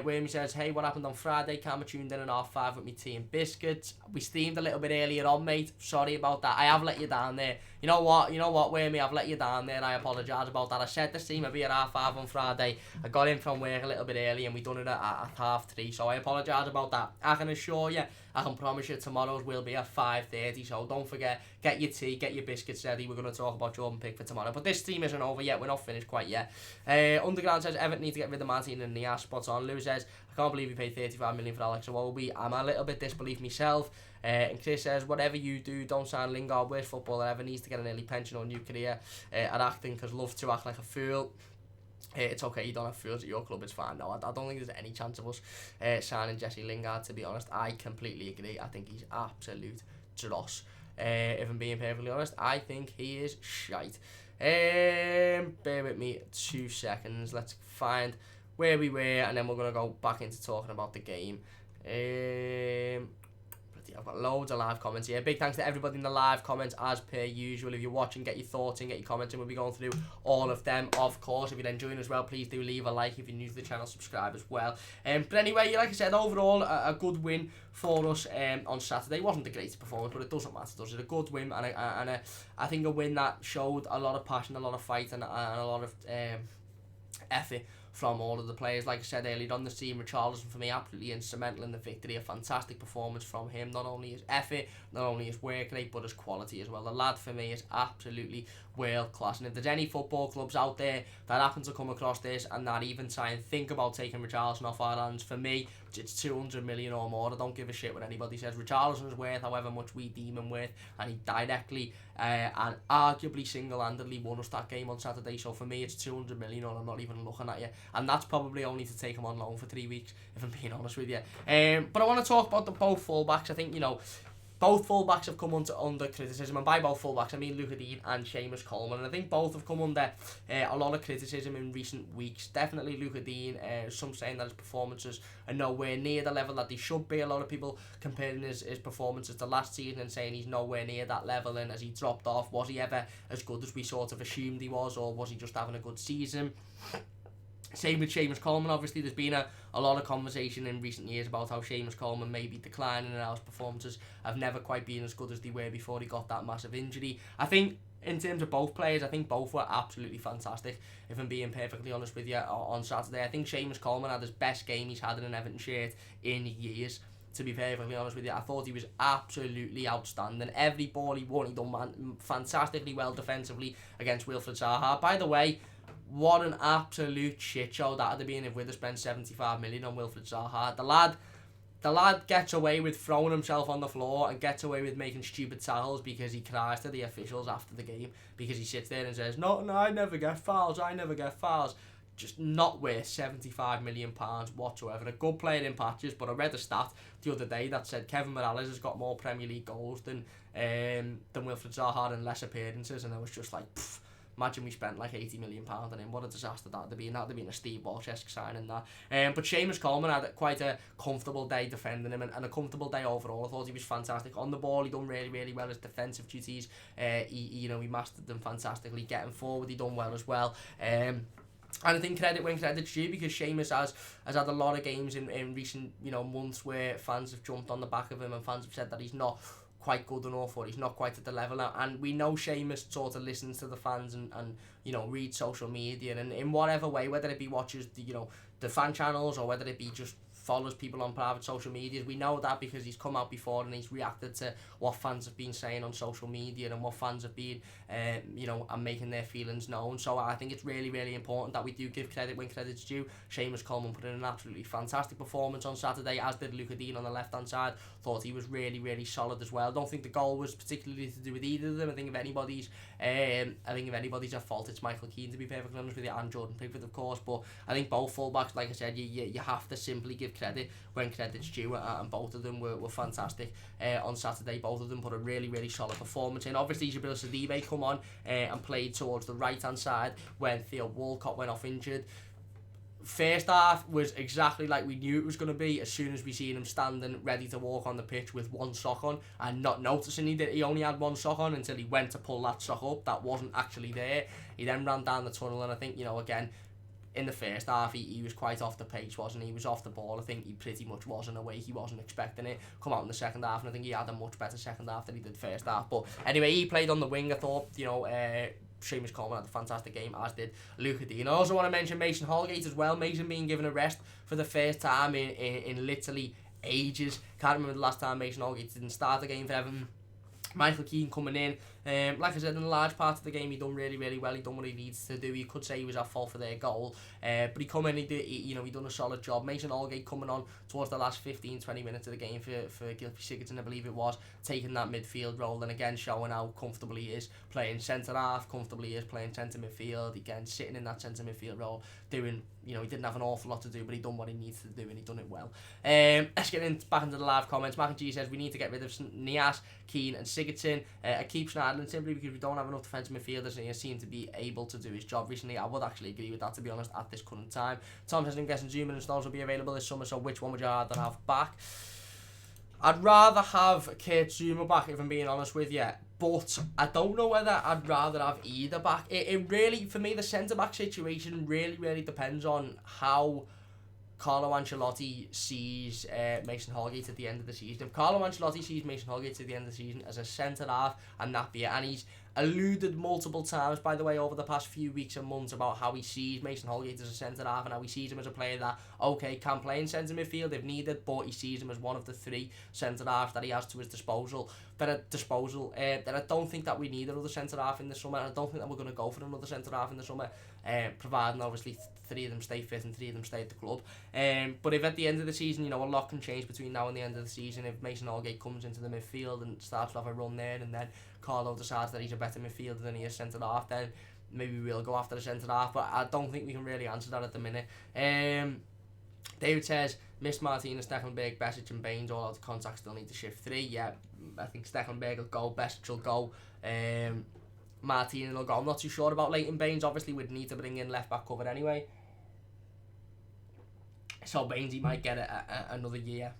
Wormy says, hey, what happened on Friday? Cam tuned in at half 5 with me tea and biscuits. We streamed a little bit earlier on, mate. Sorry about that. I have let you down there. You know what, Wormy? I've let you down there and I apologise about that. I said the stream would be at half 5 on Friday. I got in from work a little bit early and we done it at 3:30, so I apologise about that. I can assure you, I can promise you tomorrow's will be at 5:30, so don't forget, get your tea, get your biscuits ready. We're going to talk about Jordan Pickford tomorrow. But this stream isn't over yet. We're not finished quite yet. Underground says Everton need to get rid of Martin and Nias. Spots on. Lewis says, I can't believe you paid 35 million for Alex Iwobi. I'm a little bit disbelief myself. And Chris says, whatever you do, don't sign Lingard. Worst footballer ever, needs to get an early pension or new career at acting, because love to act like a fool. It's okay, you don't have fools at your club, it's fine. No, I don't think there's any chance of us signing Jesse Lingard, to be honest. I completely agree. I think he's absolute dross. If I'm being perfectly honest, I think he is shite. Bear with me 2 seconds. Let's find where we were, and then we're going to go back into talking about the game. I've got loads of live comments here. Big thanks to everybody in the live comments, as per usual. If you're watching, get your thoughts in, get your comments in. We'll be going through all of them, of course. If you're enjoying as well, please do leave a like. If you're new to the channel, subscribe as well. But anyway, like I said, overall, a good win for us on Saturday. It wasn't the greatest performance, but it doesn't matter, does it? A good win, and I think a win that showed a lot of passion, a lot of fight, and a lot of effort from all of the players. Like I said earlier on, the team, Richarlison for me absolutely instrumental in the victory. A fantastic performance from him, not only his effort, not only his work rate, but his quality as well. The lad for me is absolutely world class, and if there's any football clubs out there that happen to come across this and that even try and think about taking Richarlison off our hands, for me it's 200 million or more. I don't give a shit what anybody says. Richarlison's worth however much we deem him worth, and he directly and arguably single-handedly won us that game on Saturday. So for me it's 200 million, or I'm not even looking at you, and that's probably only to take him on loan for 3 weeks, if I'm being honest with you. But I want to talk about both fullbacks. I think, you know, both fullbacks have come under criticism, and by both fullbacks I mean Luca Dean and Seamus Coleman, and I think both have come under a lot of criticism in recent weeks. Definitely Luca Dean, some saying that his performances are nowhere near the level that they should be. A lot of people comparing his performances to last season and saying he's nowhere near that level, and as he dropped off, was he ever as good as we sort of assumed he was, or was he just having a good season? Same with Seamus Coleman. Obviously there's been a lot of conversation in recent years about how Seamus Coleman may be declining, and how his performances have never quite been as good as they were before he got that massive injury. I think in terms of both players, I think both were absolutely fantastic, if I'm being perfectly honest with you, on Saturday. I think Seamus Coleman had his best game he's had in an Everton shirt in years, to be perfectly honest with you. I thought he was absolutely outstanding. Every ball he won, he done fantastically well defensively against Wilfried Zaha. By the way, what an absolute shit show that would have been if we'd have spent 75 million on Wilfried Zaha. The lad gets away with throwing himself on the floor and gets away with making stupid tackles because he cries to the officials after the game, because he sits there and says, no, I never get fouls, Just not worth £75 million whatsoever. A good player in patches, but I read a stat the other day that said Kevin Morales has got more Premier League goals than Wilfried Zaha in less appearances, and I was just like, pfft. Imagine we spent like £80 million on him. What a disaster that would have been. That would have been a Steve Walsh-esque signing, that. But Seamus Coleman had quite a comfortable day defending him, and a comfortable day overall. I thought he was fantastic. On the ball, he done really, really well. His defensive duties, he mastered them fantastically. Getting forward, he done well as well. And I think credit when credit's due, because Seamus has had a lot of games in recent months where fans have jumped on the back of him, and fans have said that he's not quite good enough, or he's not quite at the level now. And we know Seamus sort of listens to the fans and reads social media, and in whatever way, whether it be watches the fan channels, or whether it be just follows people on private social medias. We know that because he's come out before and he's reacted to what fans have been saying on social media, and what fans have been and making their feelings known. So I think it's really, really important that we do give credit when credit's due. Seamus Coleman put in an absolutely fantastic performance on Saturday, as did Luca Dean on the left hand side. Thought he was really, really solid as well. Don't think the goal was particularly to do with either of them. I think if anybody's at fault, it's Michael Keane, to be perfectly honest with you, and Jordan Pickford, of course. But I think both fullbacks, like I said, you have to simply give credit when credit's due, and both of them were fantastic on Saturday. Both of them put a really, really solid performance in. Obviously, Jabril Sidibe come on and played towards the right hand side when Theo Walcott went off injured. First half was exactly like we knew it was going to be. As soon as we seen him standing ready to walk on the pitch with one sock on, and not noticing he only had one sock on until he went to pull that sock up that wasn't actually there. He then ran down the tunnel, and I think again, in the first half, he was quite off the pace, wasn't he? He was off the ball. I think he pretty much was in a way. He wasn't expecting it. Come out in the second half, and I think he had a much better second half than he did first half. But anyway, he played on the wing. I thought, Seamus Coleman had a fantastic game, as did Luca Dean. I also want to mention Mason Holgate as well. Mason being given a rest for the first time in literally ages. Can't remember the last time Mason Holgate didn't start a game for Everton. Michael Keane coming in, Like I said, in a large part of the game, he done really, really well. He done what he needs to do. You could say he was at fault for their goal, but he come in, he done a solid job. Mason Holgate coming on towards the last 15-20 minutes of the game for Gylfi Sigurdsson, I believe it was, taking that midfield role, and again showing how comfortable he is playing centre half, comfortably he is playing centre midfield, again sitting in that centre midfield role, doing, he didn't have an awful lot to do, but he done what he needs to do, and he done it well. Let's get back into the live comments. Mac and G says we need to get rid of Nias, Keane and Sigurdsson. I keep Schneiderlin simply because we don't have enough defensive midfielders, and he seemed to be able to do his job recently. I would actually agree with that, to be honest, at this current time. Tom says I'm guessing Zuma and Stones will be available this summer, so which one would you rather have back? I'd rather have Kurt Zuma back, if I'm being honest with you, but I don't know whether I'd rather have either back. It really, for me, the centre-back situation really depends on how Carlo Ancelotti sees Mason Holgate at the end of the season. If Carlo Ancelotti sees Mason Holgate at the end of the season as a centre-half, and that be it, and he's alluded multiple times, by the way, over the past few weeks and months about how he sees Mason Holgate as a centre-half and how he sees him as a player that, okay, can play in centre midfield if needed, but he sees him as one of the three centre-halves that he has to his disposal. Then I don't think that we need another centre-half in the summer, and I don't think that we're going to go for another centre-half in the summer, providing, obviously, 3 of them stay fit and 3 of them stay at the club. But if at the end of the season, a lot can change between now and the end of the season, if Mason Holgate comes into the midfield and starts to have a run there, and then Carlo decides that he's a better midfielder than he is centre-half, then maybe we'll go after the centre-half, but I don't think we can really answer that at the minute. David says, Miss Martinez, Stecklenberg, Besic and Baines all out of contact, still need to shift 3. Yeah, I think Stecklenberg will go, Besic will go, Martinez will go. I'm not too sure about Leighton Baines. Obviously we'd need to bring in left-back cover anyway, so Baines, he might get another year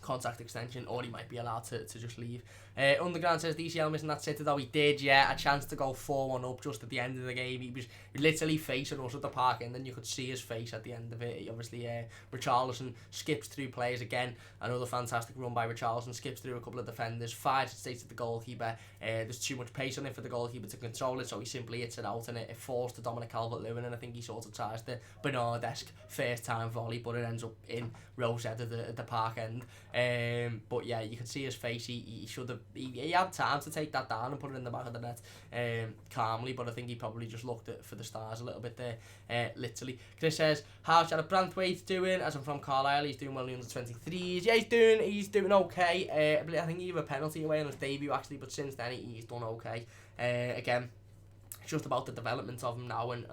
contract extension, or he might be allowed to just leave. Underground says DCL missing that sitter though. He did, yeah, a chance to go 4-1 up just at the end of the game. He was literally facing us at the park, and then you could see his face at the end of it. Obviously, Richarlison skips through players again. Another fantastic run by Richarlison, skips through a couple of defenders, fires it straight to the goalkeeper. There's too much pace on it for the goalkeeper to control it, so he simply hits it out, and it falls to Dominic Calvert-Lewin, and I think he sort of tries the Bernard-esque first time volley, but it ends up in Rosehead at the park end. But yeah, you can see his face. He should have. He had time to take that down and put it in the back of the net calmly, but I think he probably just looked for the stars a little bit there, literally. Chris says, how's Jared Brantwaite doing? As I'm from Carlisle, he's doing well in the under-23s. Yeah, he's doing okay. I think he had a penalty away on his debut actually, but since then he's done okay. Again, it's just about the development of him now and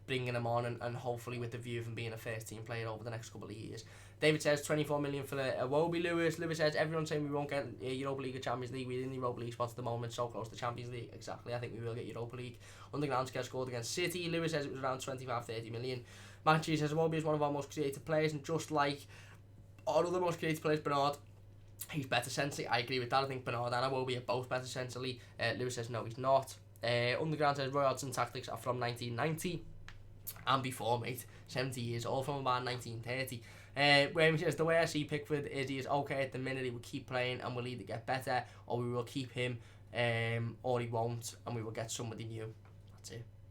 bringing him on and hopefully with the view of him being a first team player over the next couple of years. David says 24 million for Iwobi. Lewis says everyone's saying we won't get Europa League or Champions League. We're in the Europa League spots at the moment, so close to Champions League. Exactly, I think we will get Europa League. Underground scare scored against City. Lewis says it was around 25-30 million. Manchester says Iwobi is one of our most creative players, and just like all other most creative players, Bernard, he's better centrally. I agree with that. I think Bernard and Iwobi are both better centrally. Lewis says no, he's not. Underground says Roy Hodgson tactics are from 1990 and before, mate. 70 years old, from about 1930. Where he says the way I see Pickford is he is okay at the minute. He will keep playing and we'll either get better or we will keep him, or he won't and we will get somebody new.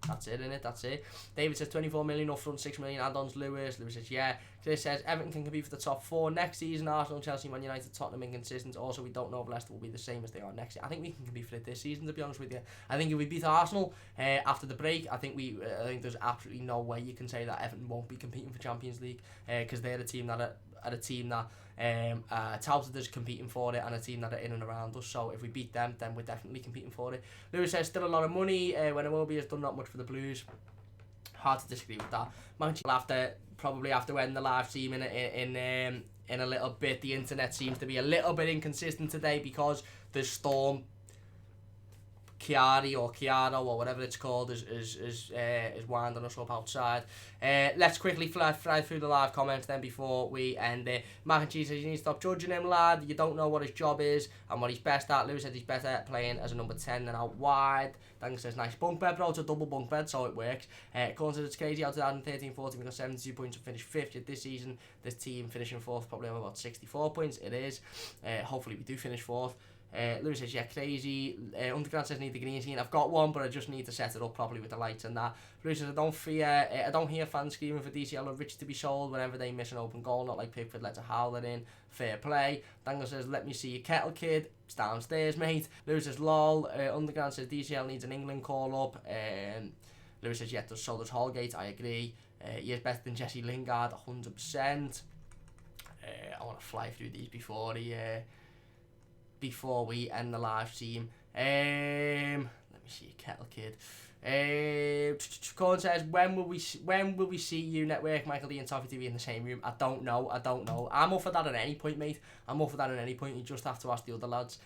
That's it, innit? That's it. David says 24 million up front, 6 million add-ons. Lewis says yeah. Chris says Everton can compete for the top 4 next season. Arsenal, Chelsea, Man United, Tottenham inconsistent. Also, we don't know if Leicester will be the same as they are next year. I think we can compete for it this season, to be honest with you. I think if we beat Arsenal after the break, I think there's absolutely no way you can say that Everton won't be competing for Champions League, because they're a team that touted as competing for it, and a team that are in and around us. So if we beat them, then we're definitely competing for it. Lewis says still a lot of money when Iwobi has done not much for the Blues. Hard to disagree with that. Manchester probably after when the live stream in a little bit, the internet seems to be a little bit inconsistent today because the storm Chiari or Chiaro or whatever it's called is winding us up outside. Let's quickly fly through the live comments then before we end it. Mac and Cheese says you need to stop judging him, lad. You don't know what his job is and what he's best at. Lewis says he's better at playing as a number 10 than out wide. Dank says nice bunk bed, bro. It's a double bunk bed, so it works. Corn says it's crazy. Out of 2013-14 we got 72 points and finished 5th. Yet this season this team finishing 4th probably have about 64 points. It is. Hopefully we do finish 4th. Lewis says, yeah, crazy. Underground says, need the green screen. I've got one, but I just need to set it up properly with the lights and that. Lewis says, I don't hear fans screaming for DCL or Rich to be sold whenever they miss an open goal, not like Pickford lets a howler in. Fair play. Dangle says, let me see your kettle, kid. It's downstairs, mate. Lewis says, lol. Underground says, DCL needs an England call-up. Lewis says, yeah, so does Holgate. I agree. He is better than Jesse Lingard, 100%. I want to fly through these before we end the live stream. Let me see your kettle, kid. Colin says, when will we see you, Network, Michael D and Toffee TV in the same room? I don't know. I'm up for that at any point, mate. You just have to ask the other lads.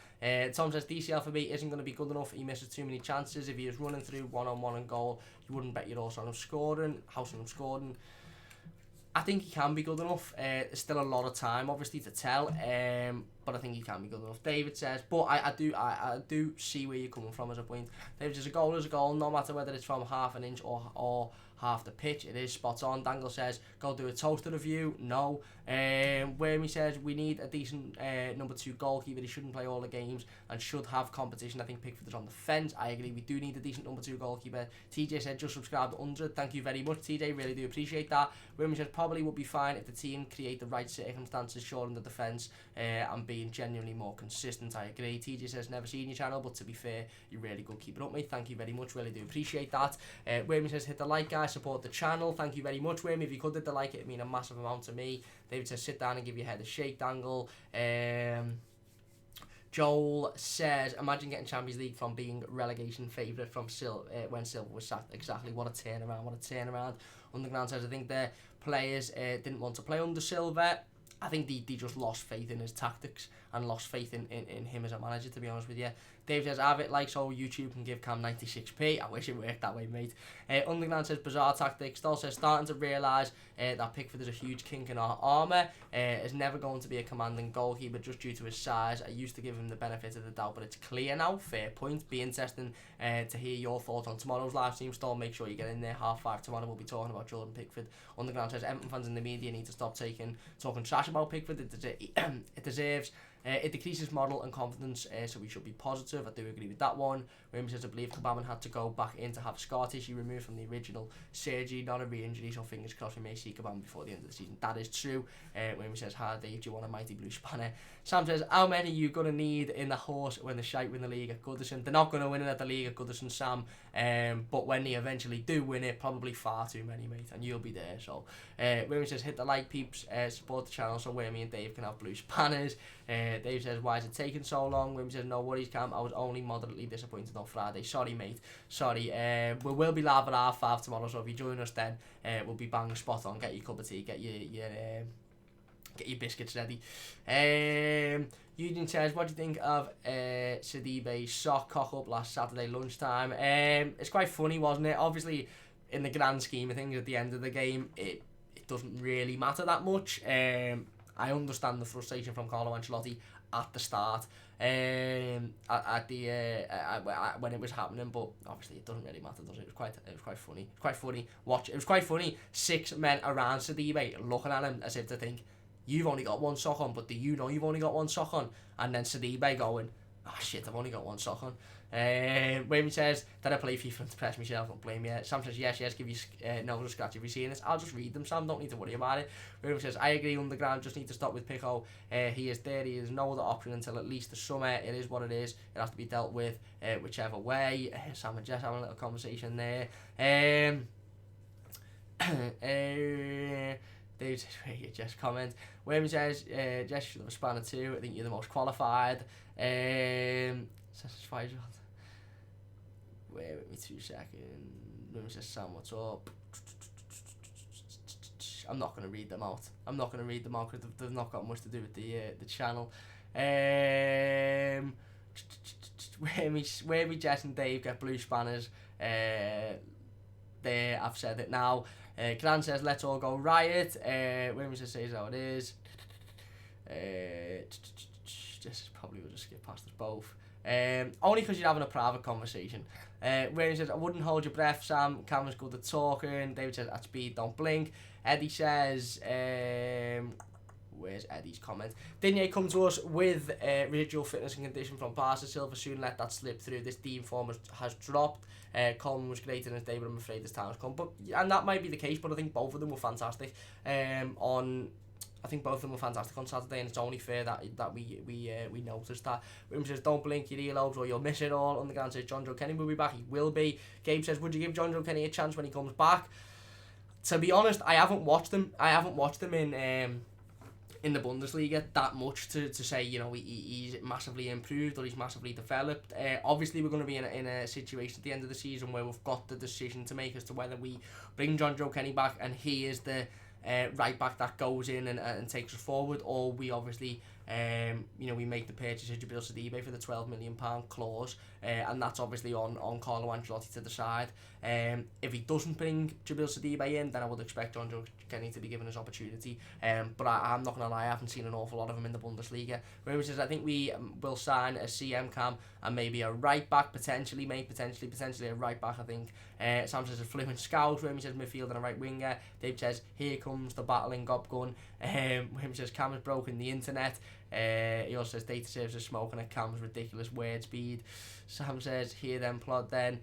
Tom says, DCL for me isn't going to be good enough. He misses too many chances. If he is running through one-on-one and goal, you wouldn't bet your horse on him scoring. I think he can be good enough. There's still a lot of time, obviously, to tell. But I think he can be good enough. David says, but I do see where you're coming from as a point. David says, a goal is a goal, no matter whether it's from half an inch or half the pitch. It is spot on. Dangle says, go do a toaster review. No. Wormy says, we need a decent number 2 goalkeeper. He shouldn't play all the games and should have competition. I think Pickford is on the fence. I agree, we do need a decent number 2 goalkeeper. TJ said, just subscribe to 100. Thank you very much, TJ. Really do appreciate that. Wormy says, probably would be fine if the team create the right circumstances, shoring the defence and being genuinely more consistent. I agree. TJ says, never seen your channel, but to be fair, you're really good. Keep it up, mate. Thank you very much. Really do appreciate that. Wormy says, hit the like, guys. Support the channel. Thank you very much, Wormy. If you could hit the like, it'd mean a massive amount to me. David says, sit down and give your head a shake, Dangle. Joel says, imagine getting Champions League from being relegation favourite from when Silva was sacked. Exactly. What a turnaround. Underground says, I think the players didn't want to play under Silva. I think they just lost faith in his tactics and lost faith in him as a manager, to be honest with you. Dave says, have it like so YouTube can give Cam 96p. I wish it worked that way, mate. Underground says, bizarre tactics. Still says, starting to realise that Pickford is a huge kink in our armour. Is never going to be a commanding goalkeeper just due to his size. I used to give him the benefit of the doubt, but it's clear now. Fair point. Be interesting to hear your thoughts on tomorrow's live stream. Still, make sure you get in there. 5:30 tomorrow. We'll be talking about Jordan Pickford. Underground says, Everton fans in the media need to stop talking trash about Pickford. It deserves. It decreases moral and confidence, so we should be positive. I do agree with that one. Williams says, I believe Kabaman had to go back in to have scar tissue removed from the original surgery, not a re-injury, so fingers crossed we may see Kabaman before the end of the season. That is true. Williams says, hi Dave, do you want a mighty blue spanner? Sam says, how many are you going to need in the horse when the shite win the league at Goodison? They're not going to win it at the league at Goodison, Sam, but when they eventually do win it, probably far too many, mate, and you'll be there. So Williams says, hit the like, peeps, support the channel so William and Dave can have blue spanners. Dave says, why is it taking so long? William says, no worries, Cam, I was only moderately disappointed on Friday. Sorry, mate, sorry. We will be live at 5:30 tomorrow, so if you join us then, we'll be bang spot on. Get your cup of tea, get your biscuits ready. Eugene says, what do you think of Sidibe's sock cock up last Saturday lunchtime? It's quite funny, wasn't it? Obviously, in the grand scheme of things, at the end of the game, it doesn't really matter that much. I understand the frustration from Carlo Ancelotti at the start, when it was happening, but obviously it doesn't really matter, does it? It was quite funny. It was quite funny. 6 men around Sidibe looking at him as if to think, you've only got one sock on, but do you know you've only got one sock on? And then Sidibe going, oh shit, I've only got one sock on. Wayman says, did I play FIFA to press myself? Don't blame you. Sam says, yes, give you nose a scratch if you're seeing this. I'll just read them, Sam, don't need to worry about it. Wayman says, I agree, Underground, just need to stop with Pico. He is there, he has no other option until at least the summer. It is what it is. It has to be dealt with whichever way. Sam and Jess having a little conversation there. David says, where you just comment. Wayman says, Jess should have a spanner too. I think you're the most qualified. Says Spider. Wait with me 2 seconds. Wayman says, Sam, what's up? I'm not going to read them out. Because they've not got much to do with the channel. Where me, Jess and Dave get blue spanners. There, I've said it now. Gran says, let's all go riot. William says how it is. Just probably will just skip past us both. Only because you're having a private conversation. William says, I wouldn't hold your breath, Sam. Cameron's good at talking. David says, at speed, don't blink. Eddie says, where's Eddie's comment? Digne come to us with residual fitness and condition from Barca. Silva soon let that slip through. This team form has dropped. Coleman was great in his day, but I'm afraid his time has come. And that might be the case, but I think both of them were fantastic. I think both of them were fantastic on Saturday, and it's only fair that we noticed that. William says, don't blink your earlobes or you'll miss it all. Underground says, John Joe Kenny will be back. He will be. Gabe says, would you give John Joe Kenny a chance when he comes back? To be honest, I haven't watched him in the Bundesliga that much to say, you know, he's massively improved or he's massively developed. Obviously, we're going to be in a situation at the end of the season where we've got the decision to make as to whether we bring John Joe Kenny back and he is the right back that goes in and takes us forward, or we obviously we make the purchase of Jabil Sidibe for the £12 million clause, and that's obviously on Carlo Ancelotti to decide. If he doesn't bring Jabil Sidibe in, then I would expect John Joe Kenny to be given his opportunity, but I'm not going to lie, I haven't seen an awful lot of him in the Bundesliga. Raymond says, I think we will sign a CM Cam and maybe a right back, potentially a right back, I think. Sam says a fluent scout. Raymond says midfield and a right winger. Dave says, here comes the battling gob gun. Raymond says Cam has broken the internet. He also says data saves are smoking at Cam's ridiculous word speed. Sam says, hear them plod then.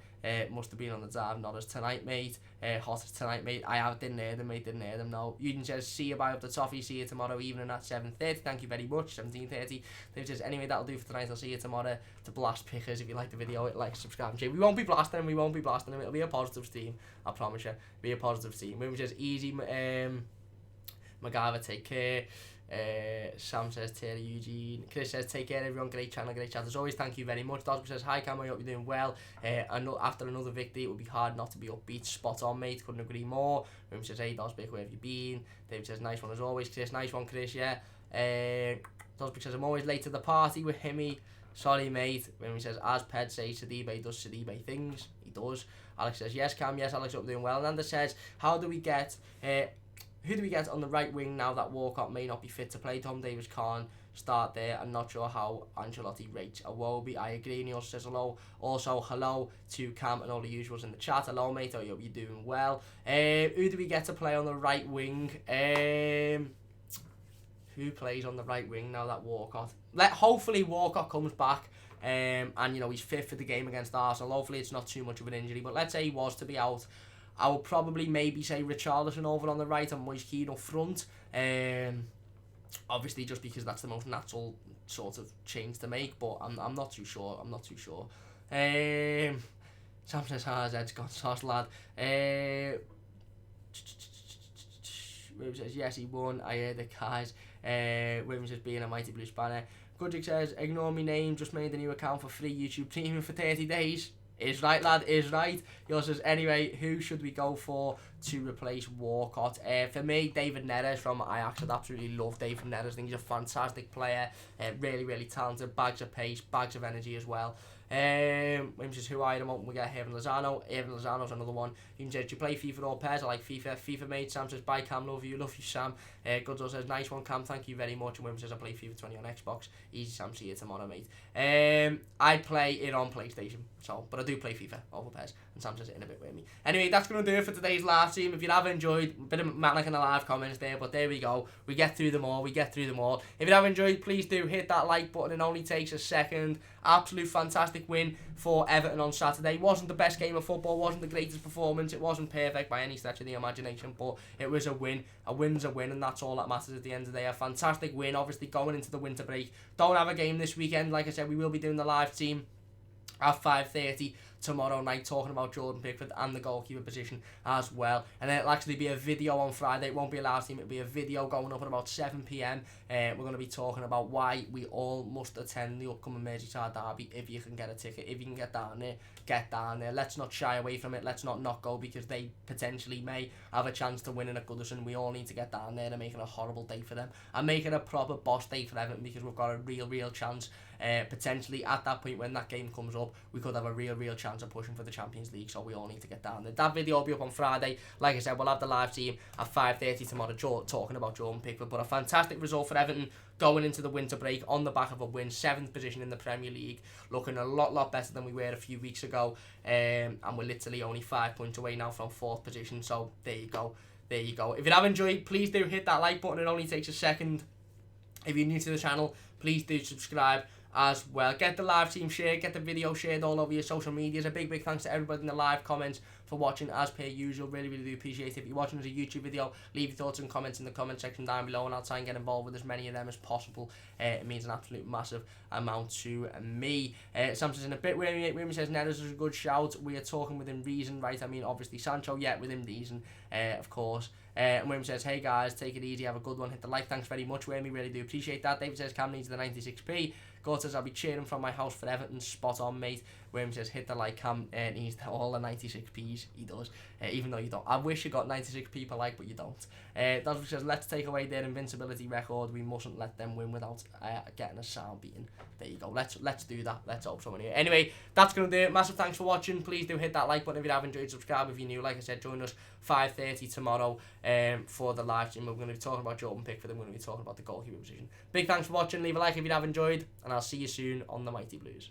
Must have been on the dive, not as tonight, mate. Hot as tonight, mate. Didn't hear them, mate, didn't hear them, no. Eugene says, see you, bye up the toffee, see you tomorrow evening at 7:30. Thank you very much, 17:30. Dave says, anyway, that'll do for tonight, I'll see you tomorrow. To blast pickers, if you like the video, like, subscribe and share. We won't be blasting them, it'll be a positive team, I promise you. It'll be a positive team. Maybe just easy, MacGyver, take care. Sam says, Terry, Eugene. Chris says, take care everyone, great channel, great chat as always, thank you very much. Dosby says, hi Cam, I hope you're doing well. After another victory, it would be hard not to be upbeat. Spot on, mate, couldn't agree more. Rim says, hey Dosby, where have you been? David says, nice one as always. Chris, nice one, Chris, yeah. Dosby says, I'm always late to the party with Himmy. Sorry, mate. Rim says, as Ped says, Sidibe does Sidibe things. He does. Alex says, yes Cam, yes Alex, hope you're doing well. Nanda says, who do we get on the right wing now that Walcott may not be fit to play? Tom Davis can't start there. I'm not sure how Ancelotti rates Iwobi. I agree. Neil says hello. Also, hello to Cam and all the usuals in the chat. Hello, mate. I hope you're doing well. Who do we get to play on the right wing? Who plays on the right wing now that Walcott? Hopefully Walcott comes back. And, you know, he's fit for the game against Arsenal. Hopefully it's not too much of an injury. But let's say he was to be out, I would probably maybe say Richarlison over on the right and Moise Keane up front. Obviously, just because that's the most natural sort of change to make, but I'm not too sure. Sam says, Zed's gone sauce, lad. William says, yes, he won. I heard the guys. William says, being a mighty blue spanner. Goodrick says, ignore me name, just made a new account for free YouTube Premium for 30 days. Is right, lad, is right. He also says, anyway, who should we go for to replace Walcott? For me, David Neres from Ajax. I'd absolutely love David Neres. I think he's a fantastic player. Really, really talented. Bags of pace, bags of energy as well. William says, who are you? We get Herman Lozano. Herman Lozano's another one. You says, do you play FIFA or PES? I like FIFA. FIFA, mate. Sam says, bye Cam, love you, Sam. Goodzo says, nice one Cam, thank you very much. And William says, I play FIFA 20 on Xbox. Easy Sam, see you tomorrow, mate. I play it on PlayStation, but I do play FIFA over PES. And Sam says it in a bit with me. Anyway, that's going to do it for today's live stream. If you have enjoyed, a bit of manic in the live comments there, but there we go. We get through them all. If you have enjoyed, please do hit that like button. It only takes a second. Absolute fantastic win for Everton on Saturday. Wasn't the best game of football, wasn't the greatest performance, it wasn't perfect by any stretch of the imagination, but it was a win. A win's a win, and that's all that matters at the end of the day. A fantastic win, obviously going into the winter break. Don't have a game this weekend. Like I said, we will be doing the live team at 5:30 tomorrow night, talking about Jordan Pickford and the goalkeeper position as well. And then it'll actually be a video on Friday. It won't be a live stream, it'll be a video going up at about 7 PM. We're going to be talking about why we all must attend the upcoming Merseyside derby if you can get a ticket. If you can get down there, get down there. Let's not shy away from it. Let's not go, because they potentially may have a chance to win in at Goodison. We all need to get down there and make it a horrible day for them and make it a proper boss day for Everton, because we've got a real chance. Potentially at that point when that game comes up, we could have a real chance of pushing for the Champions League, so we all need to get down there. That video will be up on Friday. Like I said, we'll have the live team at 5:30 tomorrow talking about Jordan Pickford. But a fantastic result for Everton going into the winter break on the back of a win. 7th position in the Premier League, looking a lot better than we were a few weeks ago, and we're literally only 5 points away now from 4th position, so there you go. If you have enjoyed, please do hit that like button. It only takes a second. If you're new to the channel, please do subscribe as well. Get the live team shared, get the video shared all over your social medias. A big thanks to everybody in the live comments for watching as per usual. Really do appreciate it. If you're watching as a YouTube video, leave your thoughts and comments in the comment section down below, and I'll try and get involved with as many of them as possible. It means an absolute massive amount to me. Sam says in a bit, William says Neres is a good shout. We are talking within reason, right? I mean, obviously Sancho, yeah, within reason, of course. And William says, hey guys, take it easy, have a good one, hit the like. Thanks very much, William, really do appreciate that. David says Cam needs the 96p. God says I'll be cheering from my house for Everton. Spot on, mate. William says hit the like. Cam needs all the 96p's. He does, even though you don't. I wish you got 96p per like, but you don't. That's says let's take away their invincibility record. We mustn't let them win without getting a sound beating. There you go. Let's do that. Let's hope so. Anyway, that's gonna do it. Massive thanks for watching. Please do hit that like button if you have enjoyed. Subscribe if you're new. Like I said, join us 5:30 tomorrow for the live stream. We're going to be talking about Jordan Pickford. We're going to be talking about the goalkeeper position. Big thanks for watching. Leave a like if you have enjoyed, and I'll see you soon on the Mighty Blues.